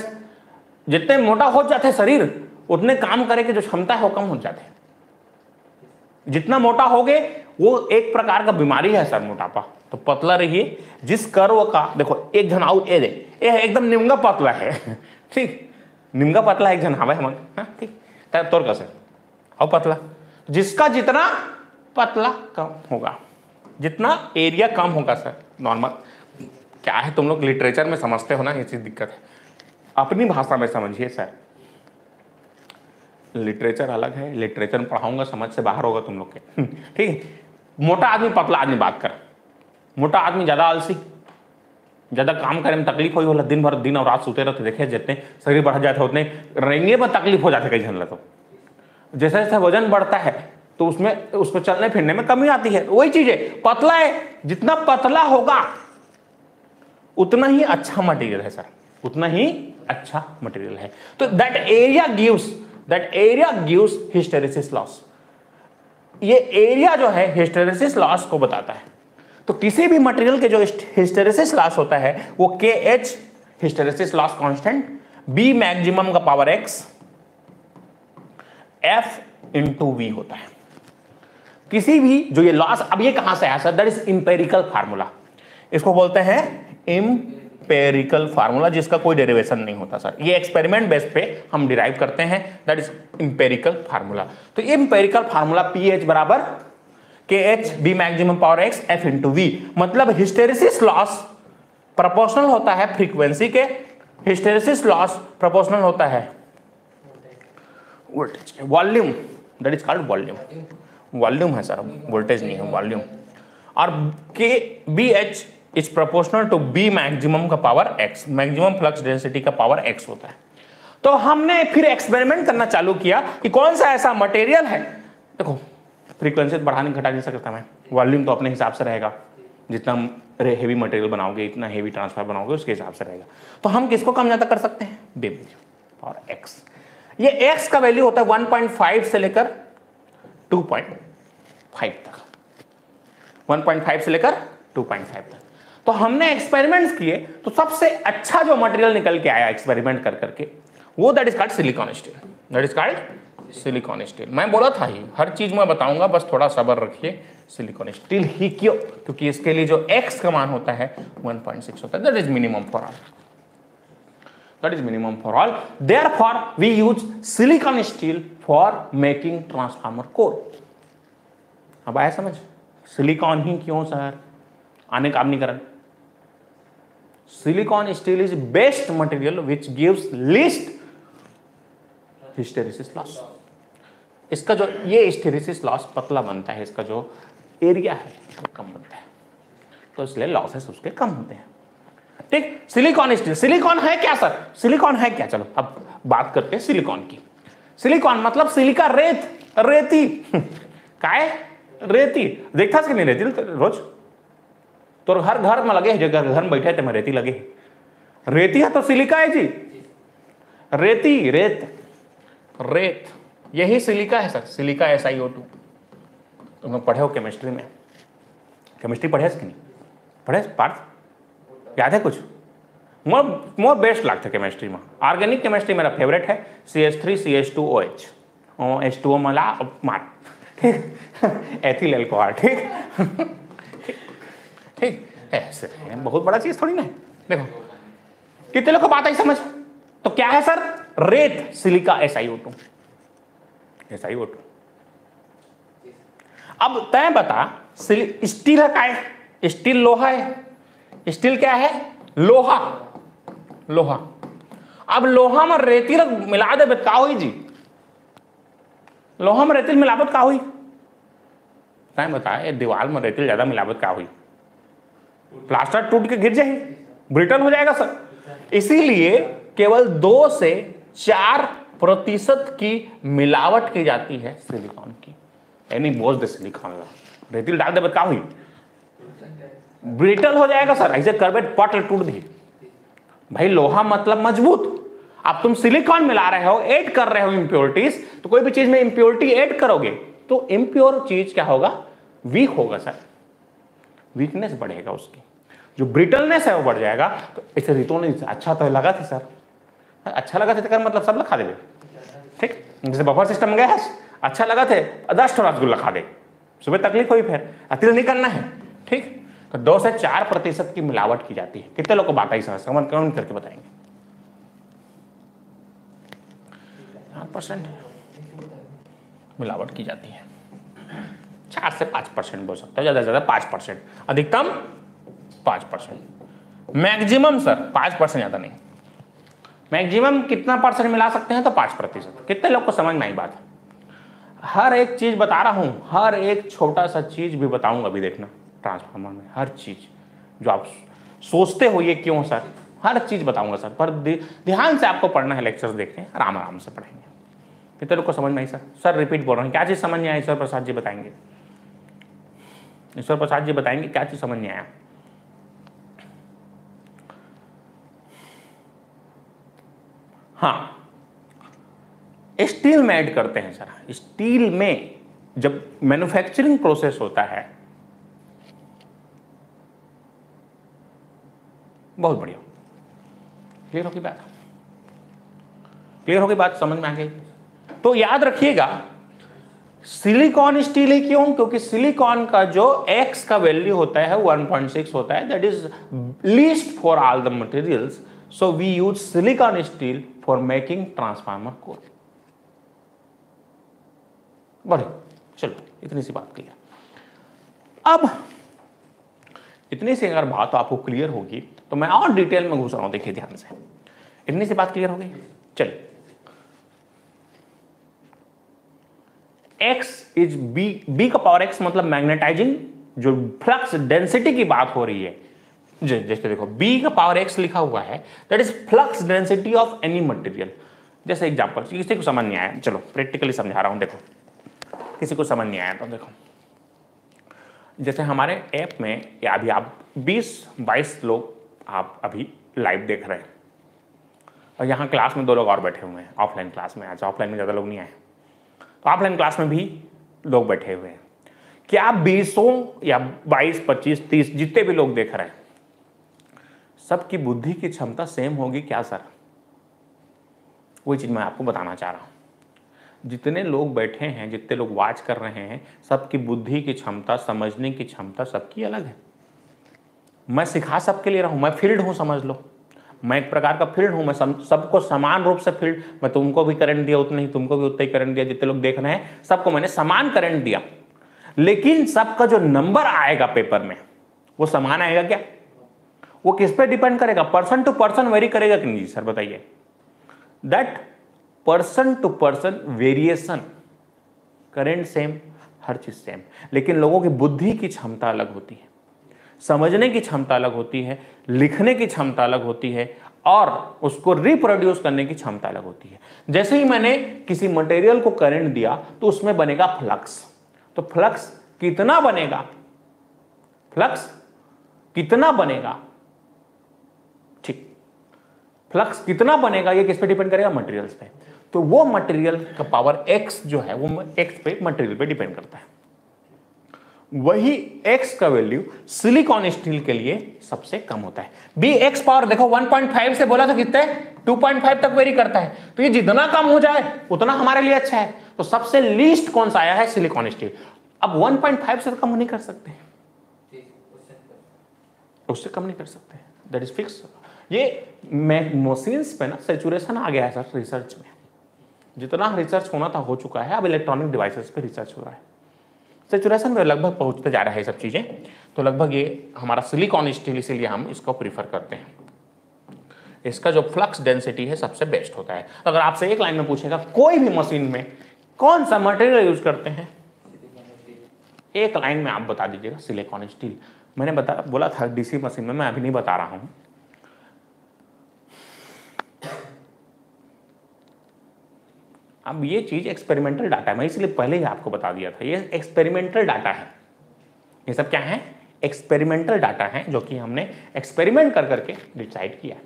जितने मोटा हो जाते शरीर उतने काम करे की जो क्षमता है वो कम हो जाते हैं। जितना मोटा होगे वो एक प्रकार का बीमारी है सर मोटापा। तो पतला रहिए। जिस कर्व का देखो एक जन आउट ए एकदम निम्गा पतला है ठीक, निम्गा पतला एक जन हवा है ठीक, तोर कैसे और पतला, जिसका जितना पतला कम होगा, जितना एरिया कम होगा सर। नॉर्मल क्या है, तुम लोग लिटरेचर में समझते हो ना, ये चीज दिक्कत है। अपनी भाषा में समझिए सर, लिटरेचर अलग है, लिटरेचर में पढ़ाऊंगा समझ से बाहर होगा तुम लोग के ठीक है। मोटा आदमी पतला आदमी बात कर, मोटा आदमी ज्यादा आलसी, ज्यादा काम करे में तकलीफ हुई होला, दिन भर दिन और रात सोते रहते। देखे जितने शरीर बढ़ जाते उतने रहेंगे पर तकलीफ हो जाते कई झन। तो जैसे जैसे वजन बढ़ता है तो उसमें उसको चलने फिरने में कमी आती है। वही चीज है, पतला है, जितना पतला होगा उतना ही अच्छा मटेरियल है सर, उतना ही अच्छा मटेरियल है। तो that area gives hysteresis loss. ये एरिया जो है हिस्टेरेसिस लॉस को बताता है। तो किसी भी मटेरियल के जो हिस्टेरेसिस लॉस होता है वो KH hysteresis loss constant, B maximum का power X, F into V होता है। किसी भी जो ये लॉस, अब ये कहां से आया sir? That is empirical formula. इसको बोलते हैं इंपेरिकल फार्मूला, जिसका कोई डेरिवेशन नहीं होता सर। ये एक्सपेरिमेंट बेस पे हम डिराइव करते हैं, दैट इज इंपेरिकल फार्मूला। तो इंपेरिकल फार्मूला PH बराबर KH B maximum power X F into V। मतलब हिस्टेरेसिस लॉस प्रोपोर्शनल होता है फ्रीक्वेंसी के, हिस्टेरेसिस लॉस प्रोपोर्शनल होता है वोल्टेज के। Volume, that is called volume. Volume है सर, वोल्टेज नहीं है, वॉल्यूम। और BH is proportional to B maximum का power X, maximum flux density का पावर X होता है। तो हमने फिर एक्सपेरिमेंट करना चालू किया कि कौन सा ऐसा मटेरियल है, देखो फ्रीक्वेंसी बढ़ाने घटा नहीं सकता मैं, वॉल्यूम तो अपने हिसाब से रहेगा, जितना हेवी मटेरियल बनाओगे इतना हेवी ट्रांसफर बनाओगे उसके हिसाब से रहेगा। तो हम किसको कम ज्यादा कर सकते हैं? B और X। ये X का वैल्यू होता है 1.5 से लेकर 2.5 तक, 1.5 से लेकर 2.5 तक। तो हमने एक्सपेरिमेंट्स किए तो सबसे अच्छा जो मटेरियल निकल के आया एक्सपेरिमेंट कर करके वो that is called silicon steel. That is called silicon steel. मैं बोला था ही हर चीज मैं बताऊंगा, बस थोड़ा सब्र रखिए। सिलिकॉन स्टील ही क्यों? क्योंकि इसके लिए जो X का मान होता है 1.6 होता है, that is minimum for all, that is minimum for all. Therefore we use silicon steel for making transformer core. अब आया समझ? सिलिकॉन ही क्यों सर? आने काम नहीं करन। Silicon steel is best material which gives least hysteresis loss. इसका जो ये हिस्टेरेसिस लॉस पतला बनता है, इसका जो एरिया है वो कम बनता है, तो इसलिए लॉसेस उसके कम होते हैं। ठीक, सिलिकॉन स्टील। सिलिकॉन है क्या सर? सिलिकॉन है क्या? चलो अब बात करते हैं सिलिकॉन की। सिलिकॉन मतलब सिलिका रेत, रेती काय रेती। देखता कि नहीं रेती रोज तो हर घर में लगे, जो घर में बैठे थे मैं रेती लगे, रेती है तो सिलिका है जी, रेती रेत रेत यही सिलिका है सर, सिलिका SiO2। तुम लोग पढ़े हो केमिस्ट्री में, केमिस्ट्री पढ़े कि नहीं पढ़े? पार्थ याद है कुछ? मोर बेस्ट लगता है केमिस्ट्री में। ऑर्गेनिक केमिस्ट्री मेरा फेवरेट है। CH3 CH2OH H2O मला मार, ठीक, एथिल अल्कोहल, ठीक ठीक ऐसे है, बहुत बड़ा चीज थोड़ी ना है। देखो कितने लोग को बात आई समझ? तो क्या है सर? रेत, सिलिका SiO2। अब तय बता, स्टील है क्या है? स्टील लोहा है। स्टील क्या है? लोहा, लोहा। अब लोहा में रेती मिला दे का हुई जी? लोहा में रेतिल मिलावट का हुई? तय बता, दीवार में रेतिल ज्यादा मिलावट का हुई? प्लास्टर टूट के गिर जाए, ब्रिटल हो जाएगा सर। इसीलिए केवल 2 से 4 प्रतिशत की मिलावट की जाती है सिलिकॉन की। यानी बोझ दे सिलिकॉन रेतिल डाल दे बता हुई ब्रिटल हो जाएगा सर, ऐसे कार्बेट पट टूट दी भाई। लोहा मतलब मजबूत। अब तुम सिलिकॉन मिला रहे हो, ऐड कर रहे हो इंप्योरिटीज, तो कोई भी चीज में इंप्योरिटी ऐड करोगे तो इंप्योर चीज क्या होगा, वीक होगा सर, वीकनेस बढ़ेगा उसकी, जो ब्रिटलनेस है वो बढ़ जाएगा। तो इसे रितो नहीं, अच्छा तो लगा था सर, अच्छा लगा था तो मतलब सब लगा दे, ठीक। जैसे बफर सिस्टम गया है, अच्छा लगा थे 10 रसगुल्ला खा दे, सुबह तकलीफ हुई फिर अतिल नहीं करना है, ठीक। तो 2 से 4% की मिलावट की जाती है। कितने लोग को बात आई समझ कौन करके बताएंगे? 4% मिलावट की जाती है। 4 से 5% बोल सकते हो, ज्यादा से ज्यादा 5%, अधिकतम 5%, मैक्सिमम सर 5%, ज्यादा नहीं। मैक्सिमम कितना परसेंट मिला सकते हैं? तो 5%। कितने लोग को समझ में आई बात? हर एक चीज बता रहा हूं, हर एक छोटा सा चीज भी बताऊंगा अभी, देखना ट्रांसफार्मर में हर चीज जो आप सोचते हो ये क्यों सर, हर चीज बताऊंगा सर, पर ध्यान से आपको पढ़ना है, लेक्चर्स देखने हैं, आराम आराम से पढ़ेंगे। कितने लोग को समझ में आई सर? सर रिपीट बोल रहे हैं, क्या चीज समझ में आई? ईश्वर प्रसाद जी बताएंगे, ईश्वर प्रसाद जी बताएंगे क्या चीज समझ में आया। हाँ, स्टील में ऐड करते हैं सर। स्टील में जब मैन्युफैक्चरिंग प्रोसेस होता है, बहुत बढ़िया, क्लियर होगी बात? क्लियर होगी बात? समझ में आ गई? तो याद रखिएगा, सिलिकॉन स्टील ही क्यों? क्योंकि सिलिकॉन का जो X का वैल्यू होता है 1.6 होता है, that is least for all the materials, so we use silicon steel for making transformer core. बढ़िया, चलो इतनी सी बात क्लियर। अब इतनी सी अगर बात आपको क्लियर होगी तो मैं और डिटेल में घुस रहा हूं, देखिए ध्यान से। इतनी सी बात क्लियर हो गई, चलिए। X इज B का पावर X मतलब मैग्नेटाइजिंग, जो फ्लक्स डेंसिटी की बात हो रही है, जैसे देखो B का पावर X लिखा हुआ है, that is flux density of any material. जैसे एग्जांपल, किसी को समझ नहीं आया, चलो प्रैक्टिकली समझा रहा हूं, देखो किसी को समझ नहीं आया तो देखो, जैसे हमारे ऐप में या अभी आप 20-22 लोग आप अभी लाइव देख रहे हैं, और यहाँ क्लास में 2 लोग और बैठे हुए हैं ऑफलाइन क्लास में। आज ऑफलाइन में ज़्यादा लोग नहीं आए, तो ऑफलाइन क्लास में भी लोग बैठे हुए हैं। क्या 20 या 22, 25, 30 जितने भी लोग देख रहे हैं, सबकी बुद्धि की क्षमता सेम होगी क्या सर? वही चीज़ मैं आपको बताना चाह रहा हूँ। जितने लोग बैठे हैं, जितने लोग वॉच कर रहे हैं, सबकी बुद्धि की क्षमता, समझने की क्षमता सबकी अलग है। मैं सिखा सबके लिए रहा हूं, मैं फील्ड हूं, समझ लो, मैं एक प्रकार का फील्ड हूं। मैं सबको समान रूप से फील्ड, मैं तुमको भी करंट दिया उतना ही, तुमको भी उतना ही करंट दिया, जितने लोग देख रहे हैं सबको मैंने समान करंट दिया, लेकिन सबका जो नंबर आएगा पेपर में वो समान आएगा क्या? वो किस पे डिपेंड करेगा? पर्सन टू पर्सन वेरी करेगा कि नहीं सर, बताइए? That person to person variation, current same, हर चीज सेम, लेकिन लोगों की बुद्धि की क्षमता अलग होती है, समझने की क्षमता अलग होती है, लिखने की क्षमता अलग होती है, और उसको रिप्रोड्यूस करने की क्षमता अलग होती है। जैसे ही मैंने किसी मटेरियल को करंट दिया तो उसमें बनेगा फ्लक्स। तो फ्लक्स कितना बनेगा? फ्लक्स कितना बनेगा? ठीक, फ्लक्स कितना बनेगा ये किस पे डिपेंड करेगा? मटेरियल्स पे। तो वो मटेरियल का पावर X जो है वो X पे, मटेरियल पे डिपेंड करता है। वही X का वैल्यू सिलिकॉन स्टील के लिए सबसे कम होता है। X पावर देखो 1.5 से बोला था कितने, 2.5 तक वेरी करता है, तो ये जितना कम हो जाए उतना हमारे लिए अच्छा है। तो सबसे लीस्ट कौन सा आया है? Silicon steel. अब 1.5 से कम नहीं कर सकते, उससे कम नहीं कर सकते, दैट इज फिक्स। ये मशीन्स पे ना सैचुरेशन आ गया है सर, रिसर्च में जितना रिसर्च होना था हो चुका है, अब इलेक्ट्रॉनिक डिवाइसेस पे रिसर्च हो रहा है, सैचुरेशन में लगभग पहुंचते जा रहा है सब चीजें। तो लगभग ये हमारा सिलिकॉन स्टील, इसीलिए हम इसको प्रीफर करते हैं। इसका जो फ्लक्स डेंसिटी है सबसे बेस्ट होता है। अगर आपसे एक लाइन में पूछेगा कोई भी मशीन में कौन सा मटेरियल यूज करते हैं, एक लाइन में आप बता दीजिएगा सिलिकॉन स्टील। मैंने बोला था डीसी मशीन में, मैं अभी नहीं बता रहा हूं। अब ये चीज एक्सपेरिमेंटल डाटा है, मैं इसलिए पहले ही आपको बता दिया था, ये एक्सपेरिमेंटल डाटा है। ये सब क्या है? एक्सपेरिमेंटल डाटा है, जो कि हमने एक्सपेरिमेंट कर करके डिसाइड किया है।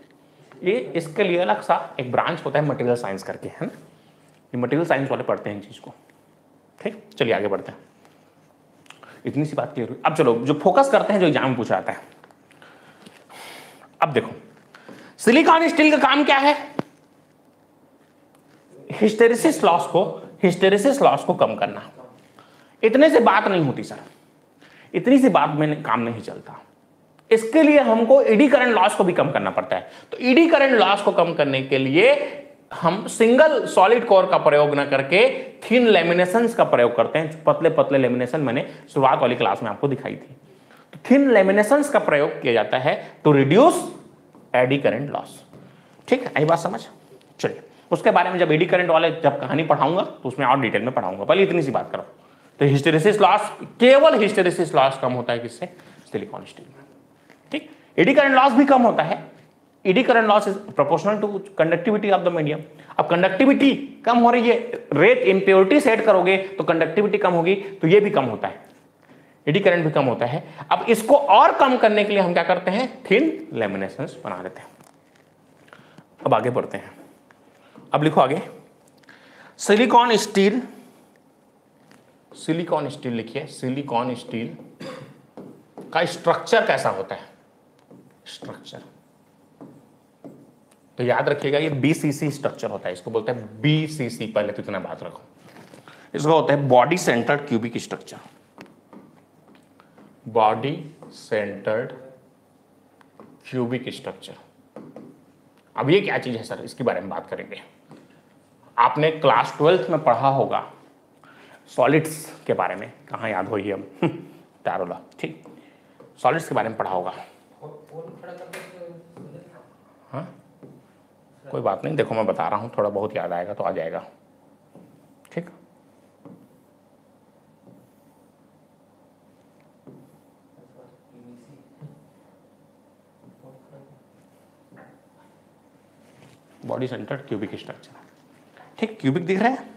ये इसके लिए अलग सा एक ब्रांच होता है मटेरियल साइंस करके, है ना, ये मटेरियल साइंस वाले पढ़ते हैं इन चीज को। ठीक, चलिए आगे बढ़ते हैं। इतनी सी बात क्लियर हुई। अब चलो जो फोकस करते हैं, जो एग्जाम में पूछा जाता है। अब देखो सिलिकॉन स्टील का काम क्या है? हिस्टेरिसिस लॉस को कम करना। इतने से बात नहीं होती सर, इतनी सी बात में काम नहीं चलता। इसके लिए हमको एडी करंट लॉस को भी कम करना पड़ता है। तो एडी करंट लॉस को कम करने के लिए हम सिंगल सॉलिड कोर का प्रयोग न करके थिन लेमिनेशंस का प्रयोग करते हैं। पतले पतले लेमिनेशन मैंने शुरुआत वाली क्लास में आपको दिखाई थी। तो थिन लेमिनेशंस का प्रयोग किया जाता है to reduce eddy current loss. ठीक है, आई बात समझ? चलिए उसके बारे में जब एडी करंट वाले जब कहानी पढ़ाऊंगा तो उसमें और डिटेल में पढ़ाऊंगा, पहले इतनी सी बात करो। तो हिस्टेरिसिस लॉस, केवल हिस्टेरिसिस लॉस कम होता है किससे? सिलिकॉन स्टील में। ठीक, एडी करंट लॉस भी कम होता है। Eddy current loss is proportional to conductivity of the medium. अब कंडक्टिविटी कम हो रही है, रेट इंप्योरिटी सेट करोगे तो कंडक्टिविटी कम होगी, तो ये भी कम होता है, एडी करंट भी कम होता है। अब इसको और कम करने के लिए हम क्या करते हैं? थिन लेमिनेशंस बना देते हैं। अब आगे बढ़ते हैं। अब लिखो आगे, सिलिकॉन स्टील लिखिए। सिलिकॉन स्टील का स्ट्रक्चर कैसा होता है? स्ट्रक्चर तो याद रखिएगा, ये बीसीसी स्ट्रक्चर होता है, इसको बोलते हैं बीसीसी। पहले तो इतना बात रखो, इसको होता है body centred cubic structure. Body centred cubic structure. अब ये क्या चीज है सर? इसके बारे में बात करेंगे। आपने क्लास 12th में पढ़ा होगा सॉलिड्स के बारे में, कहाँ याद होगी अब तारोला। ठीक, सॉलिड्स के बारे में पढ़ा होगा। हाँ कोई बात नहीं, देखो मैं बता रहा हूं, थोड़ा बहुत याद आएगा तो आ जाएगा। ठीक, बॉडी सेंटर्ड क्यूबिक स्ट्रक्चर। ठीक, क्यूबिक दिख रहा है?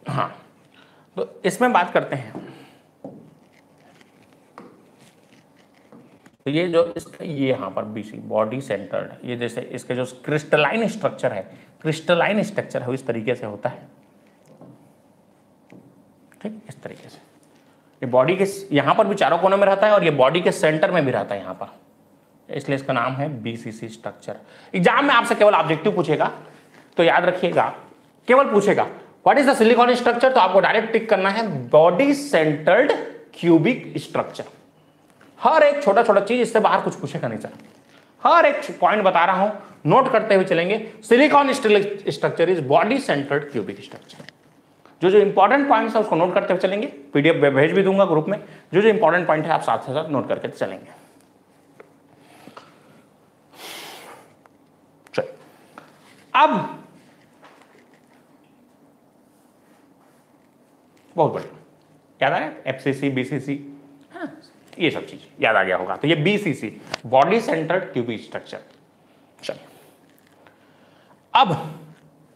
हाँ, तो इसमें बात करते हैं। तो ये जो इसका ये यहां पर बीसी बॉडी सेंटर्ड, ये जैसे इसके जो क्रिस्टलाइन स्ट्रक्चर है, इस तरीके से होता है। ठीक, इस तरीके से ये बॉडी के यहां पर भी चारों कोनों में रहता है और ये बॉडी के सेंटर में भी रहता है यहां पर, इसलिए इसका नाम है बीसीसी स्ट्रक्चर। एग्जाम में आपसे केवल ऑब्जेक्टिव पूछेगा तो याद रखिएगा, केवल पूछेगा what is the silicon structure, तो आपको डायरेक्ट टिक करना है बॉडी सेंटर्ड क्यूबिक स्ट्रक्चर। हर एक छोटा छोटा चीज, इससे बाहर कुछ पूछेगा नहीं सर। हर एक पॉइंट बता रहा हूं, नोट करते हुए चलेंगे। Silicon structure is body centred cubic structure. जो जो इंपॉर्टेंट पॉइंट्स है उसको नोट करते हुए चलेंगे। पीडीएफ भेज भी दूंगा ग्रुप में, जो जो इंपॉर्टेंट पॉइंट है आप साथ साथ नोट करके चलेंगे। चल, अब बहुत बढ़िया याद आया, एफसीसी, बीसीसी, हाँ ये सब चीज याद आ गया होगा। तो ये BCC, body centred cubic structure. चलिए अब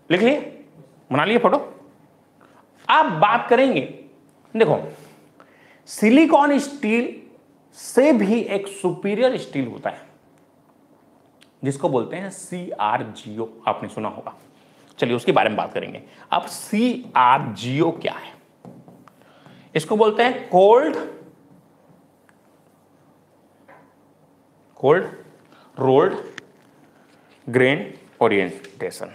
लिख लिए, बना लिए फोटो। अब बात करेंगे, देखो सिलिकॉन स्टील से भी एक सुपीरियर स्टील होता है जिसको बोलते हैं CrGO, आपने सुना होगा। चलिए उसके बारे में बात करेंगे। अब CrGO क्या है? इसको बोलते हैं cold rolled grain orientation.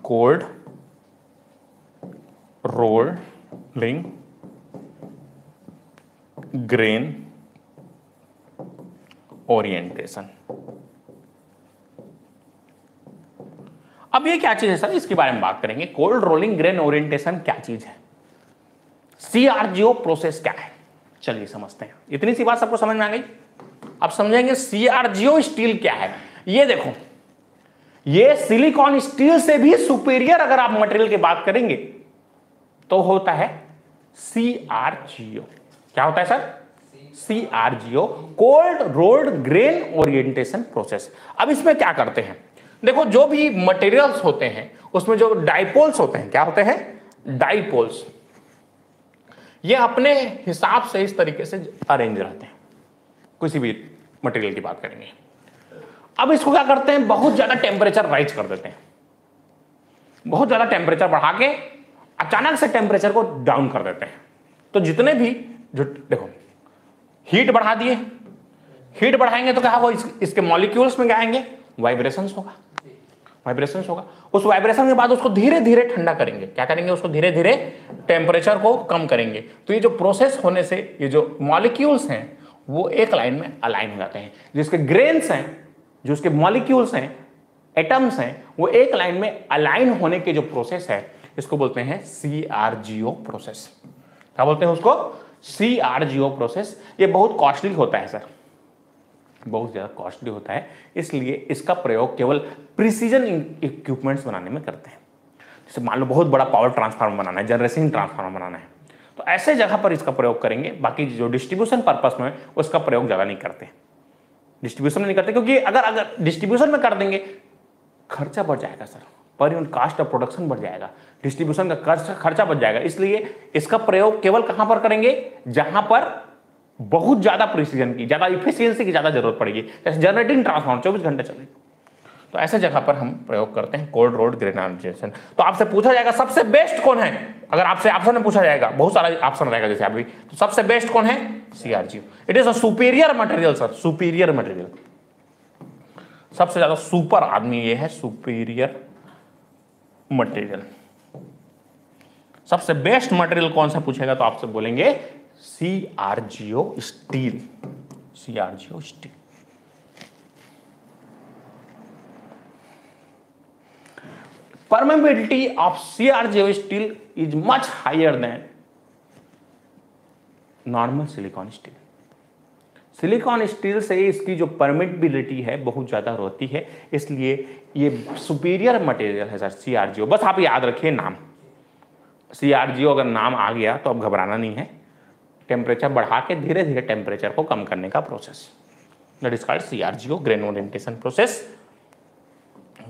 Cold rolling grain orientation. अब ये क्या चीज है सर, इसके बारे में बात करेंगे। कोल्ड रोलिंग ग्रेन ओरिएंटेशन क्या चीज है? CrGO प्रोसेस क्या है? चलिए समझते हैं। इतनी सी बात सबको समझ में आ गई। अब समझेंगे CrGO स्टील क्या है। ये देखो, ये सिलिकॉन स्टील से भी सुपीरियर अगर आप मटेरियल की बात करेंगे तो होता है CrGO। क्या होता है sir? CRGO, cold rolled grain orientation process. अब इसमें क्या करते हैं, देखो जो भी मटेरियल्स होते हैं उसमें जो डाइपोल्स होते हैं, क्या होते हैं, डाइपोल्स, ये अपने हिसाब से इस तरीके से अरेंज रहते हैं, किसी भी मटेरियल की बात करेंगे। अब इसको क्या करते हैं, बहुत ज्यादा टेम्परेचर राइज कर देते हैं, बहुत ज्यादा टेम्परेचर बढ़ा के अचानक से टेम्परेचर को डाउन कर देते हैं। तो जितने भी जो देखो हीट बढ़ा दिए, हीट बढ़ाएंगे तो क्या होगा, इसके मॉलिक्यूल्स में क्या आएंगे, वाइब्रेशंस होगा, वाइब्रेशंस होगा। उस वाइब्रेशन के बाद उसको धीरे धीरे ठंडा करेंगे, क्या करेंगे, उसको धीरे धीरे टेम्परेचर को कम करेंगे। तो ये जो प्रोसेस होने से ये जो मॉलिक्यूल्स हैं वो एक लाइन में अलाइन हो जाते हैं, जिसके ग्रेन्स हैं, जो उसके मॉलिक्यूल्स हैं, एटम्स हैं, वो एक लाइन में अलाइन होने के जो प्रोसेस है इसको बोलते हैं CRGO प्रोसेस। क्या बोलते हैं उसको, CRGO प्रोसेस। ये बहुत कॉस्टली होता है सर, बहुत ज्यादा कॉस्टली होता है, इसलिए इसका प्रयोग केवल प्रिसीजन इक्विपमेंट्स बनाने में करते हैं। जैसे मान लो बहुत बड़ा पावर ट्रांसफार्मर बनाना है, जनरेशन ट्रांसफार्मर बनाना है, तो ऐसे जगह पर इसका प्रयोग करेंगे। बाकी जो डिस्ट्रीब्यूशन पर्पस में उसका प्रयोग ज्यादा नहीं करते, डिस्ट्रीब्यूशन में नहीं करते, क्योंकि अगर डिस्ट्रीब्यूशन में कर देंगे खर्चा बढ़ जाएगा sir, per unit cast of production बढ़ जाएगा, डिस्ट्रीब्यूशन का खर्चा बढ़ जाएगा। इसलिए इसका प्रयोग केवल कहां पर करेंगे, जहां पर बहुत ज्यादा प्रिसीजन की, ज्यादा इफिशियंसी की ज्यादा जरूरत पड़ेगी, जैसे जनरेटिंग ट्रांसफार्मर 24 घंटे चलेगा, तो ऐसे जगह पर हम प्रयोग करते हैं कोल्ड रोल्ड ग्रेन ओरिएंटेशन। तो आपसे पूछा जाएगा सबसे बेस्ट कौन है, अगर आपसे ऑप्शन में पूछा जाएगा, बहुत सारा ऑप्शन रहेगा जैसे अभी, तो सबसे बेस्ट कौन है, CRGO। It is a superior material sir, superior material, सबसे ज्यादा सुपर आदमी ये है, सुपीरियर मटेरियल। सबसे बेस्ट मटेरियल कौन सा पूछेगा तो आपसे बोलेंगे CRGO steel, CRGO steel. permeability of CRGO steel is much higher than normal silicon steel। Silicon steel से इसकी जो परमिटिबिलिटी है बहुत ज्यादा होती है, इसलिए ये सुपीरियर मटेरियल है सर CRGO। बस आप याद रखिए नाम, CRGO अगर नाम आ गया तो अब घबराना नहीं है, टेम्परेचर बढ़ा के धीरे धीरे टेम्परेचर को कम करने का process, that is called CRGO grain orientation process.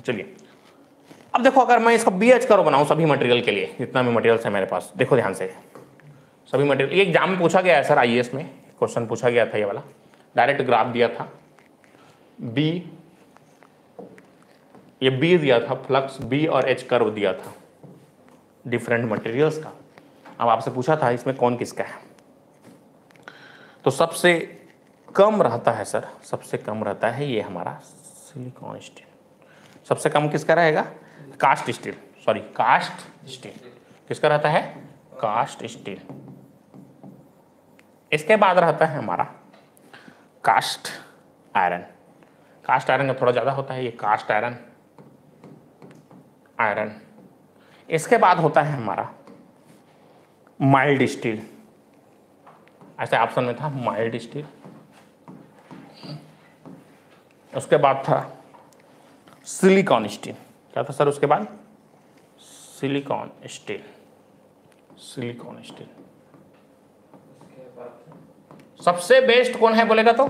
चलिए अब देखो, अगर मैं इसका BH करो बनाऊं सभी मटेरियल के लिए, जितना भी मटेरियल है मेरे पास, देखो ध्यान से, सभी मटेरियल, ये एग्जाम में पूछा गया है सर, IAS में क्वेश्चन पूछा गया था, ये वाला डायरेक्ट ग्राफ दिया था, ये B दिया था, फ्लक्स B और H कर्व दिया था डिफरेंट मटेरियल्स का। अब आपसे पूछा था इसमें कौन किसका है, तो सबसे कम रहता है सर, सबसे कम रहता है ये हमारा सिलिकॉन स्टील। सबसे कम किसका रहेगा, cast steel, sorry cast steel, किसका रहता है, कास्ट स्टील। इसके बाद रहता है हमारा कास्ट आयरन, कास्ट आयरन का थोड़ा ज्यादा होता है, ये कास्ट आयरन, आयरन। इसके बाद होता है हमारा माइल्ड स्टील, ऐसे ऑप्शन में था माइल्ड स्टील। उसके बाद था सिलिकॉन स्टील, क्या था सर उसके बाद, सिलिकॉन स्टील, सिलिकॉन स्टील। सबसे बेस्ट कौन है बोलेगा तो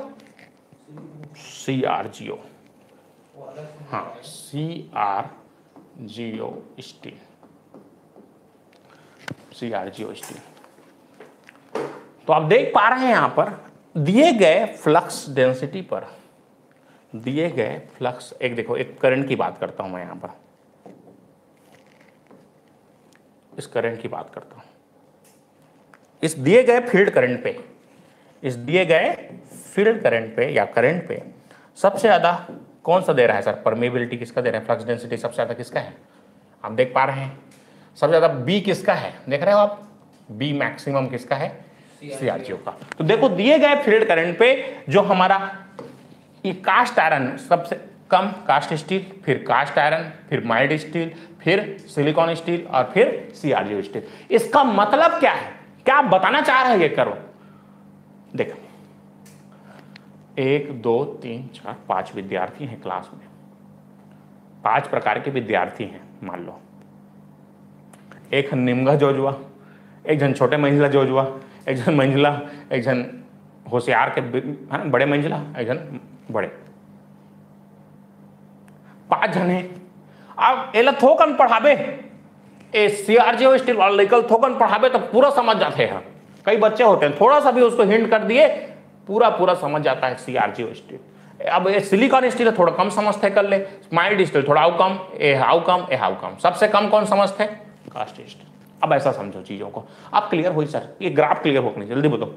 CRGO, हाँ CRGO स्टील, CRGO स्टील। तो आप देख पा रहे हैं यहां पर दिए गए फ्लक्स डेंसिटी पर, दिए गए फ्लक्स, एक देखो एक करंट की बात करता हूं मैं यहां पर, इस करंट की बात करता हूं, इस दिए गए फील्ड करंट पे, इस दिए गए फील्ड करंट पे या करंट पे सबसे ज्यादा कौन सा दे रहा है सर, परमेबिलिटी किसका दे रहा है, फ्लक्स डेंसिटी सबसे ज्यादा किसका है, आप देख पा रहे हैं, सबसे ज्यादा B किसका है, देख रहे हो आप, B मैक्सिमम किसका है, CRGO का। तो देखो दिए गए फील्ड करंट पे जो हमारा ये कास्ट आयरन, सबसे कम कास्ट स्टील, फिर कास्ट आयरन, फिर माइल्ड स्टील, फिर सिलिकॉन स्टील और फिर CRGO स्टील। इसका मतलब क्या है, क्या बताना चाह रहे हैं ये करो, देखो 1 2 3 4 5 विद्यार्थी हैं क्लास में, 5 प्रकार के विद्यार्थी हैं मान लो, एक निम्गा जोजुआ, एक जन छोटे मंजिला जोजुआ, एक जन मंजिला, एक जन होशियार के है ना, बड़े मंजिला एक जन बड़े 5 जने अब एला थोकन पढ़ाबे ए सीआरजीओ स्टील वाला लेकर थोकन पढ़ाबे तो पूरा समझ जाते हैं। कई बच्चे होते हैं थोड़ा सा भी उसको हिंट कर दिए पूरा समझ जाता है सीआरजीओ स्टील। अब ये सिलिकॉन स्टील थोड़ा कम समझते कर ले, स्माइल्ड स्टील थोड़ा how come, A how come, A how come, सबसे कम कौन समझते कास्ट स्टील। अब ऐसा समझो चीजों को। आप क्लियर हुई सर? ये ग्राफ क्लियर हो नहीं, जल्दी बताओ।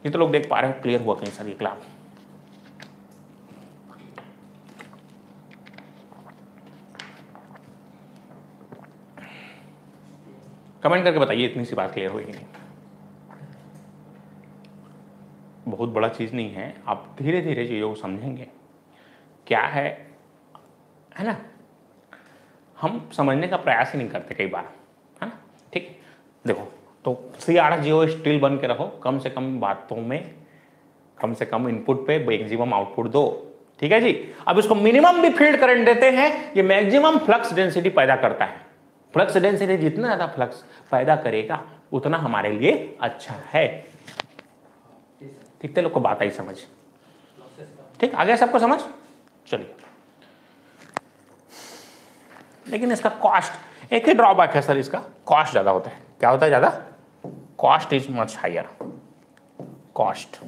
ये तो लोग देख पा रहे हैं क्लियर हुआ नहीं सर ये ग्राफ? कमेंट करके बताइए इतनी सी बात क्लियर हुई कि नहीं। बहुत बड़ा चीज नहीं है, आप धीरे धीरे चीजों को समझेंगे क्या है ना। हम समझने का प्रयास ही नहीं करते कई बार, है ना। ठीक, देखो तो सीआरजीओ स्टील बन के रहो, कम से कम बातों में कम से कम इनपुट पे मैक्सिमम आउटपुट दो। ठीक है जी। अब इसको मिनिमम भी फील्ड करंट देते हैं, ये मैक्सिमम फ्लक्स डेंसिटी पैदा करता है। फ्लक्स डेंसिटी जितना ज्यादा फ्लक्स पैदा करेगा उतना हमारे लिए अच्छा है। ठीक है, लोग को बात आई समझ? ठीक, आ गया सबको समझ? चलिए, लेकिन इसका कॉस्ट, एक ही ड्रॉबैक है सर, इसका कॉस्ट ज्यादा होता है। क्या होता है ज्यादा? Cost is much higher. Cost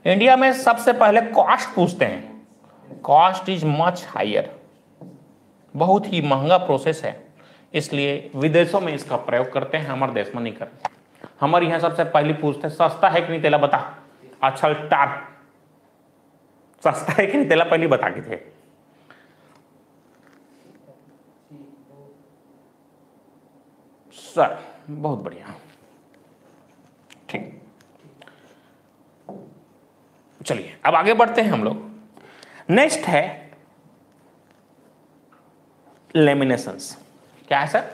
India में सबसे पहले कॉस्ट पूछते हैं, कॉस्ट इज मच हायर, बहुत ही महंगा प्रोसेस है, इसलिए विदेशों में इसका प्रयोग करते हैं, हमारे देश में नहीं करते। हमारे यहाँ सबसे पहले पूछते हैं सस्ता है कि नहीं तेला बता। अच्छा टार सस्ता है कि नहीं तेला पहले बता के थे। सर बहुत बढ़िया, ठीक। चलिए अब आगे बढ़ते हैं हम लोग। नेक्स्ट है लेमिनेशंस। क्या है सर?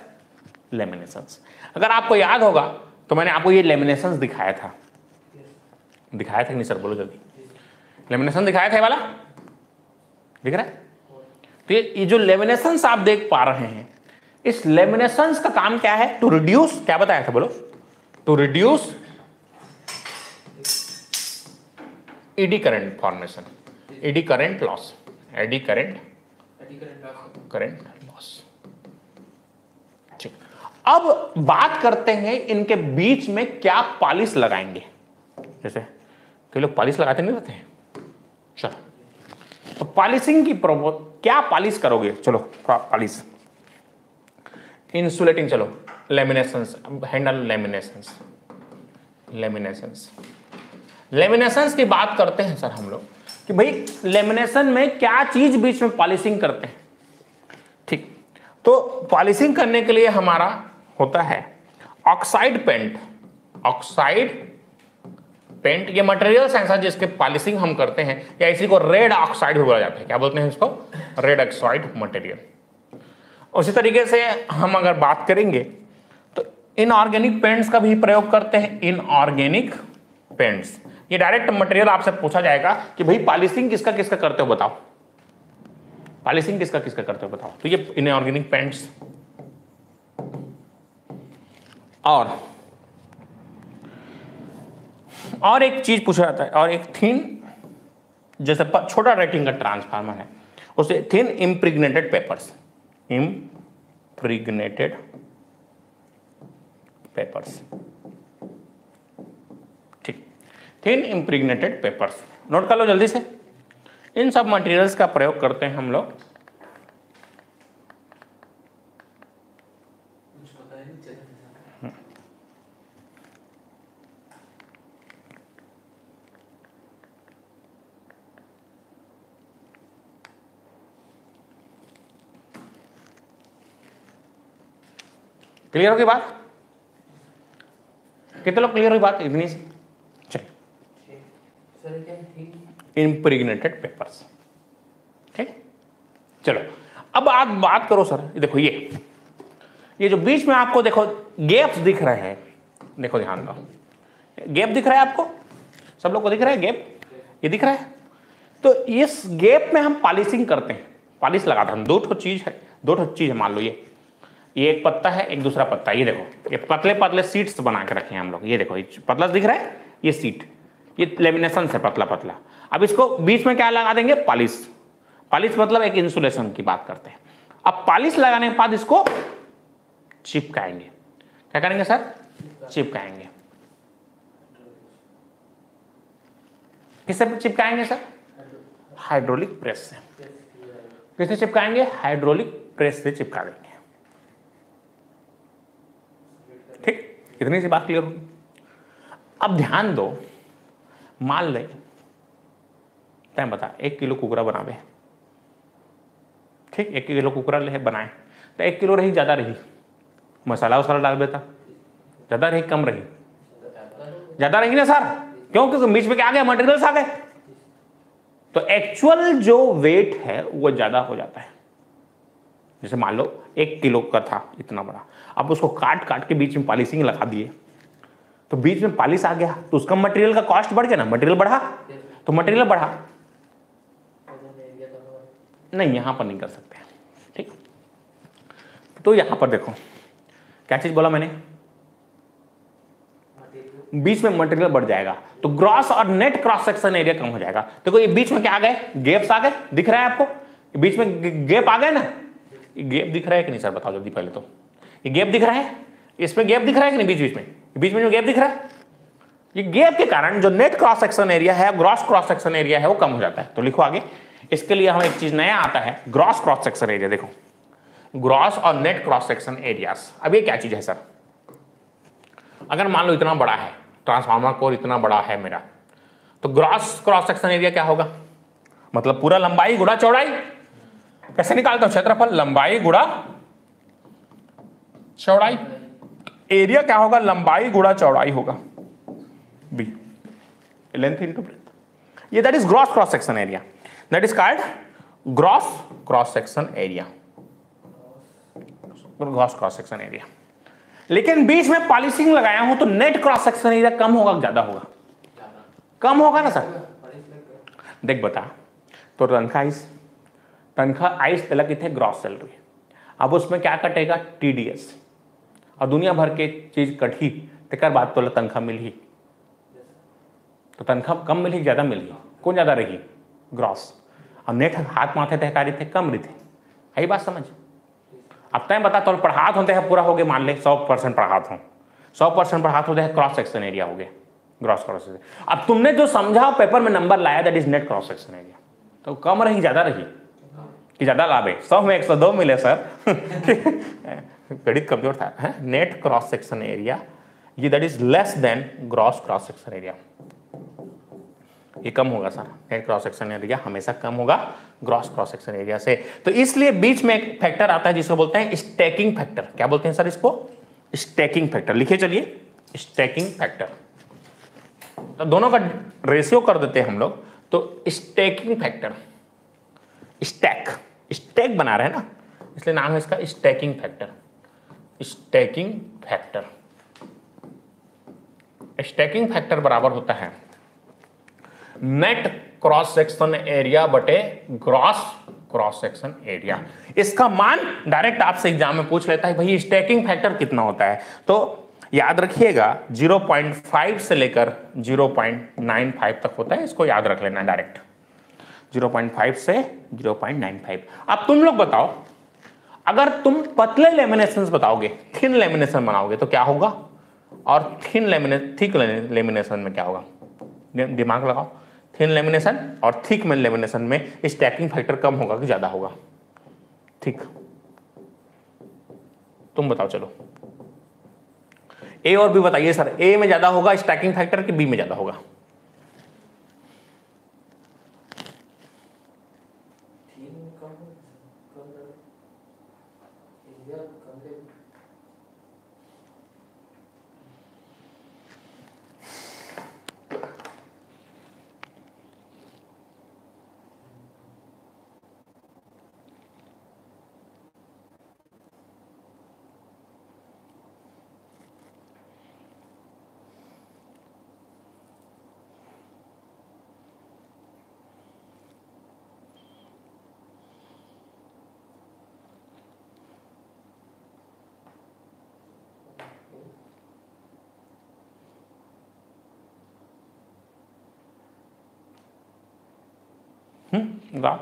लेमिनेशंस। अगर आपको याद होगा तो मैंने आपको ये लेमिनेशंस दिखाया था कि नहीं सर? बोलो जल्दी। लेमिनेशन दिखाया था ये वाला, दिख रहा है? तो ये जो लेमिनेशंस आप देख पा रहे हैं, इस लेमिनेशंस का काम क्या है? टू रिड्यूस, क्या बताया था बोलो? To reduce eddy current formation, eddy current loss, eddy current loss. ठीक, अब बात करते हैं इनके बीच में क्या पॉलिश लगाएंगे। जैसे कई लोग पॉलिश लगाते नहीं रहते हैं, चलो तो पॉलिशिंग की क्या पॉलिश करोगे? चलो पॉलिश, इंसुलेटिंग, चलो लेमिनेशंस, हैंडल लेमिनेशंस। लेमिनेशंस की बात करते हैं सर हम लोग कि भाई लेमिनेशन में क्या चीज बीच में पॉलिशिंग करते हैं। ठीक, तो पॉलिशिंग करने के लिए हमारा होता है ऑक्साइड पेंट। ऑक्साइड पेंट ये मटेरियल है जिसके पॉलिशिंग हम करते हैं, या इसी को रेड ऑक्साइड भी बोला जाता है। क्या बोलते हैं इसको? Red oxide material. उसी तरीके से हम अगर बात करेंगे तो इनऑर्गेनिक पेंट्स का भी प्रयोग करते हैं। इनऑर्गेनिक पेंट्स, ये डायरेक्ट मटेरियल आपसे पूछा जाएगा कि भाई पॉलिशिंग किसका किसका करते हो बताओ, पॉलिशिंग किसका किसका करते हो बताओ। तो ये इनऑर्गेनिक पेंट्स। और एक चीज पूछा जाता है, और एक थिन, जैसे छोटा रेटिंग का ट्रांसफार्मर है उसे thin impregnated papers, impregnated papers. ठीक, थिन इम्प्रिग्नेटेड पेपर्स नोट कर लो जल्दी से। इन सब मटेरियल्स का प्रयोग करते हैं हम लोग। क्लियर होगी बात? कितने लोग क्लियर हुई बात इतनी सी? चलिए, इम्प्रिग्नेटेड पेपर्स। ठीक, चलो अब आप बात करो सर। देखो ये जो बीच में आपको देखो गैप्स दिख रहे हैं, देखो ध्यान दो, गैप दिख रहा है आपको? सब लोग को दिख रहा है गैप? ये दिख रहा है? तो इस गैप में हम पॉलिशिंग करते हैं, पॉलिश लगाते हैं हम। दो चीज है मान लो, ये एक पत्ता है, एक दूसरा पत्ता। ये देखो ये पतले पतले सीट्स बना के रखे हैं हम लोग। ये देखो ये पतला दिख रहा है, ये सीट, ये लेमिनेशन से पतला पतला। अब इसको बीच में क्या लगा देंगे, पॉलिश। पॉलिश मतलब एक इंसुलेशन की बात करते हैं। अब पॉलिश लगाने के बाद इसको चिपकाएंगे। क्या करेंगे सर, चिपकाएंगे। किससे चिपकाएंगे सर, हाइड्रोलिक प्रेस से। किससे चिपकाएंगे, हाइड्रोलिक प्रेस से चिपका देंगे। ठीक, इतनी सी बात क्लियर होगी। अब ध्यान दो, मान ले तय बता 1 किलो कुकरा बनावे, ठीक, 1 किलो कुकरा ले बनाए तो 1 किलो रही, ज्यादा रही, मसाला वसाला डाल देता, ज्यादा रही कम रही, ज्यादा रही ना सर, क्यों, क्योंकि बीच में क्या आ गया, मटेरियल्स आ गए, तो एक्चुअल जो वेट है वो ज्यादा हो जाता है। जैसे मान लो 1 किलो का था इतना बड़ा, अब उसको काट काट के बीच में पॉलिशिंग लगा दिए, तो बीच में पॉलिश आ गया, तो उसका मटेरियल का कॉस्ट बढ़ गया ना, मटेरियल बढ़ा तो मटेरियल बढ़ा, नहीं यहां पर नहीं कर सकते, ठीक। तो यहां पर देखो क्या चीज बोला मैंने, बीच में मटेरियल बढ़ जाएगा तो ग्रॉस और नेट क्रॉस सेक्शन एरिया कम हो जाएगा। देखो ये बीच में क्या आ गए, गैप्स आ गए, दिख रहा है आपको, बीच में गैप आ गए ना, ये गैप दिख रहा है कि नहीं सर, बताओ जल्दी पहले तो, ये गैप दिख रहा है, इसमें गैप दिख रहा है कि नहीं, बीच में जो गैप दिख रहा है, ये गैप के कारण जो नेट क्रॉस सेक्शन एरिया है, ग्रॉस क्रॉस सेक्शन एरिया है, वो कम हो जाता है। तो लिखो आगे, इसके लिए हम एक चीज नया आता है, ग्रॉस क्रॉस सेक्शन एरिया। देखो ग्रॉस और नेट क्रॉस सेक्शन एरियाज, अब ये क्या चीज है सर, अगर मान लो इतना बड़ा है ट्रांसफार्मर कोर, इतना बड़ा है मेरा, तो ग्रॉस क्रॉस सेक्शन एरिया क्या होगा, मतलब पूरा लंबाई गुणा चौड़ाई। कैसे निकालता हूं, क्षेत्रफल लंबाई गुणा चौड़ाई, एरिया क्या होगा, लंबाई गुणा चौड़ाई होगा, बी लेंथ इनटू ब्रेथ। ये that is gross cross section area, that is called gross cross section area, gross cross section area. लेकिन बीच में पॉलिशिंग लगाया हूं तो नेट क्रॉस सेक्शन एरिया कम होगा, ज्यादा होगा, कम होगा ना सर। देख बता, तो तनख्वाह आइस तलक इतने ग्रॉस सैलरी, अब उसमें क्या कटेगा, टीडीएस, और दुनिया भर के चीज कटी तेकर बाद तो तनख्वाह मिली, तो तनख्वाह कम मिली ज्यादा मिली, कौन ज्यादा रही, ग्रॉस, और नेट हाथ माथे तहकारी थे कम रही थे, यही बात समझ। अब तय बता, तो पढ़ात होते हैं पूरा हो गया, मान ले 100% पढ़ात हो, 100% पढ़ात होते हैं, क्रॉस सेक्शन एरिया हो गया, ग्रॉस क्रॉस सेक्शन। अब तुमने जो समझा पेपर में नंबर लाया, that is net cross section area, तो कम रही ज्यादा रही कि ज्यादा लाभ है, 100 में 102 मिले सर गणित कमजोर था। नेट क्रॉस सेक्शन एरिया ये that is less than gross cross section area, ये कम होगा sir, net cross section area हमेशा कम होगा ग्रॉस क्रॉस सेक्शन एरिया से। तो इसलिए बीच में एक फैक्टर आता है जिसको बोलते हैं स्टैकिंग फैक्टर। क्या बोलते हैं सर इसको, स्टैकिंग फैक्टर। लिखिए चलिए, स्टैकिंग फैक्टर, तो दोनों का रेशियो कर देते हैं हम लोग, तो स्टैकिंग फैक्टर, स्टैक बना रहे हैं ना, इसलिए नाम है इसका stacking factor. Stacking factor, stacking factor बराबर होता है नेट क्रॉस सेक्शन एरिया बटे ग्रॉस क्रॉस सेक्शन एरिया। इसका मान डायरेक्ट आपसे एग्जाम में पूछ लेता है, भाई स्टैकिंग फैक्टर कितना होता है, तो याद रखिएगा 0.5 से लेकर 0.95 तक होता है, इसको याद रख लेना डायरेक्ट, 0.5 से 0.95। अब तुम लोग बताओ, अगर तुम पतले लेमिनेशन बताओगे, थिन लेमिनेशन बनाओगे तो क्या होगा, और थिक लेमिनेशन में क्या होगा, दिमाग लगाओ, थिन लेमिनेशन और थिक में लेमिनेशन में स्टैकिंग फैक्टर कम होगा कि ज्यादा होगा, ठीक, तुम बताओ चलो, ए और बी बताइए सर, ए में ज्यादा होगा स्टैकिंग फैक्टर कि बी में ज्यादा होगा, बताओ।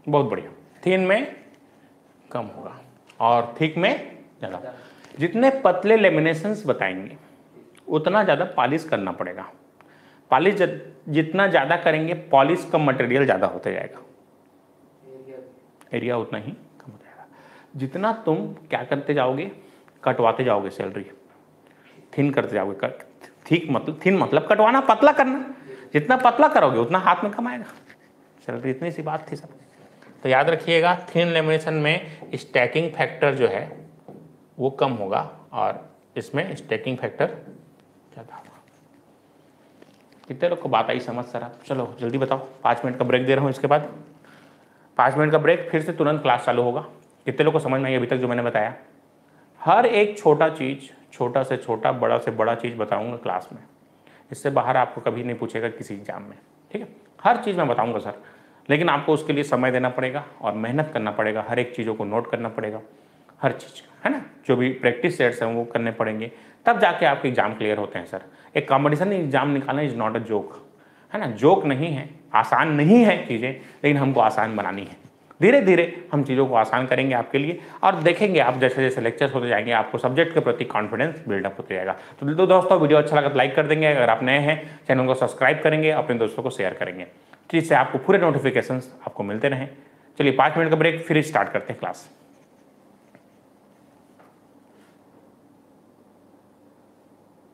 बहुत बढ़िया, थिन में कम होगा और थिक में ज़्यादा। जितने पतले लेमिनेशंस बताएंगे उतना ज़्यादा पॉलिश करना पड़ेगा। पॉलिश जितना ज़्यादा करेंगे पॉलिश का मटेरियल ज़्यादा होता जाएगा, एरिया उतना ही कम हो जाएगा। जितना तुम क्या करते जाओगे, कटवाते जाओगे सैलरी, थिन करते जाओगे, थिक मतलब थिन मतलब कटवाना, पतला करना। जितना पतला करोगे उतना हाथ में कम आएगा सैलरी। इतनी सी बात थी सब। तो याद रखिएगा, थिन लेमिनेशन में स्टैकिंग फैक्टर जो है वो कम होगा और इसमें स्टैकिंग फैक्टर ज़्यादा होगा। कितने लोग को बात आई समझ सर? आप चलो जल्दी बताओ, 5 मिनट का ब्रेक दे रहा हूँ, इसके बाद 5 मिनट का ब्रेक, फिर से तुरंत क्लास चालू होगा। कितने लोग को समझ में आई अभी तक जो मैंने बताया? हर एक छोटा चीज़, छोटा से छोटा, बड़ा से बड़ा चीज़ बताऊंगा क्लास में। इससे बाहर आपको कभी नहीं पूछेगा किसी एग्जाम में, ठीक है? हर चीज़ मैं बताऊंगा सर, लेकिन आपको उसके लिए समय देना पड़ेगा और मेहनत करना पड़ेगा, हर एक चीज़ों को नोट करना पड़ेगा, हर चीज़, है ना? जो भी प्रैक्टिस सेट्स हैं वो करने पड़ेंगे, तब जाके आपके एग्जाम क्लियर होते हैं सर। एक कॉम्पिटिशन एग्जाम निकालना इज़ नॉट अ जोक, है ना? जोक नहीं है, आसान नहीं है चीज़ें, लेकिन हमको आसान बनानी है। धीरे धीरे हम चीज़ों को आसान करेंगे आपके लिए और देखेंगे आप जैसे जैसे लेक्चर्स होते जाएंगे आपको सब्जेक्ट के प्रति कॉन्फिडेंस बिल्डअप होते जाएगा। तो दोस्तों, वीडियो अच्छा लगा तो लाइक कर देंगे, अगर आप नए हैं चैनल को सब्सक्राइब करेंगे, अपने दोस्तों को शेयर करेंगे, जिससे आपको पूरे नोटिफिकेशंस आपको मिलते रहें। चलिए 5 मिनट का ब्रेक, फिर स्टार्ट करते हैं क्लास।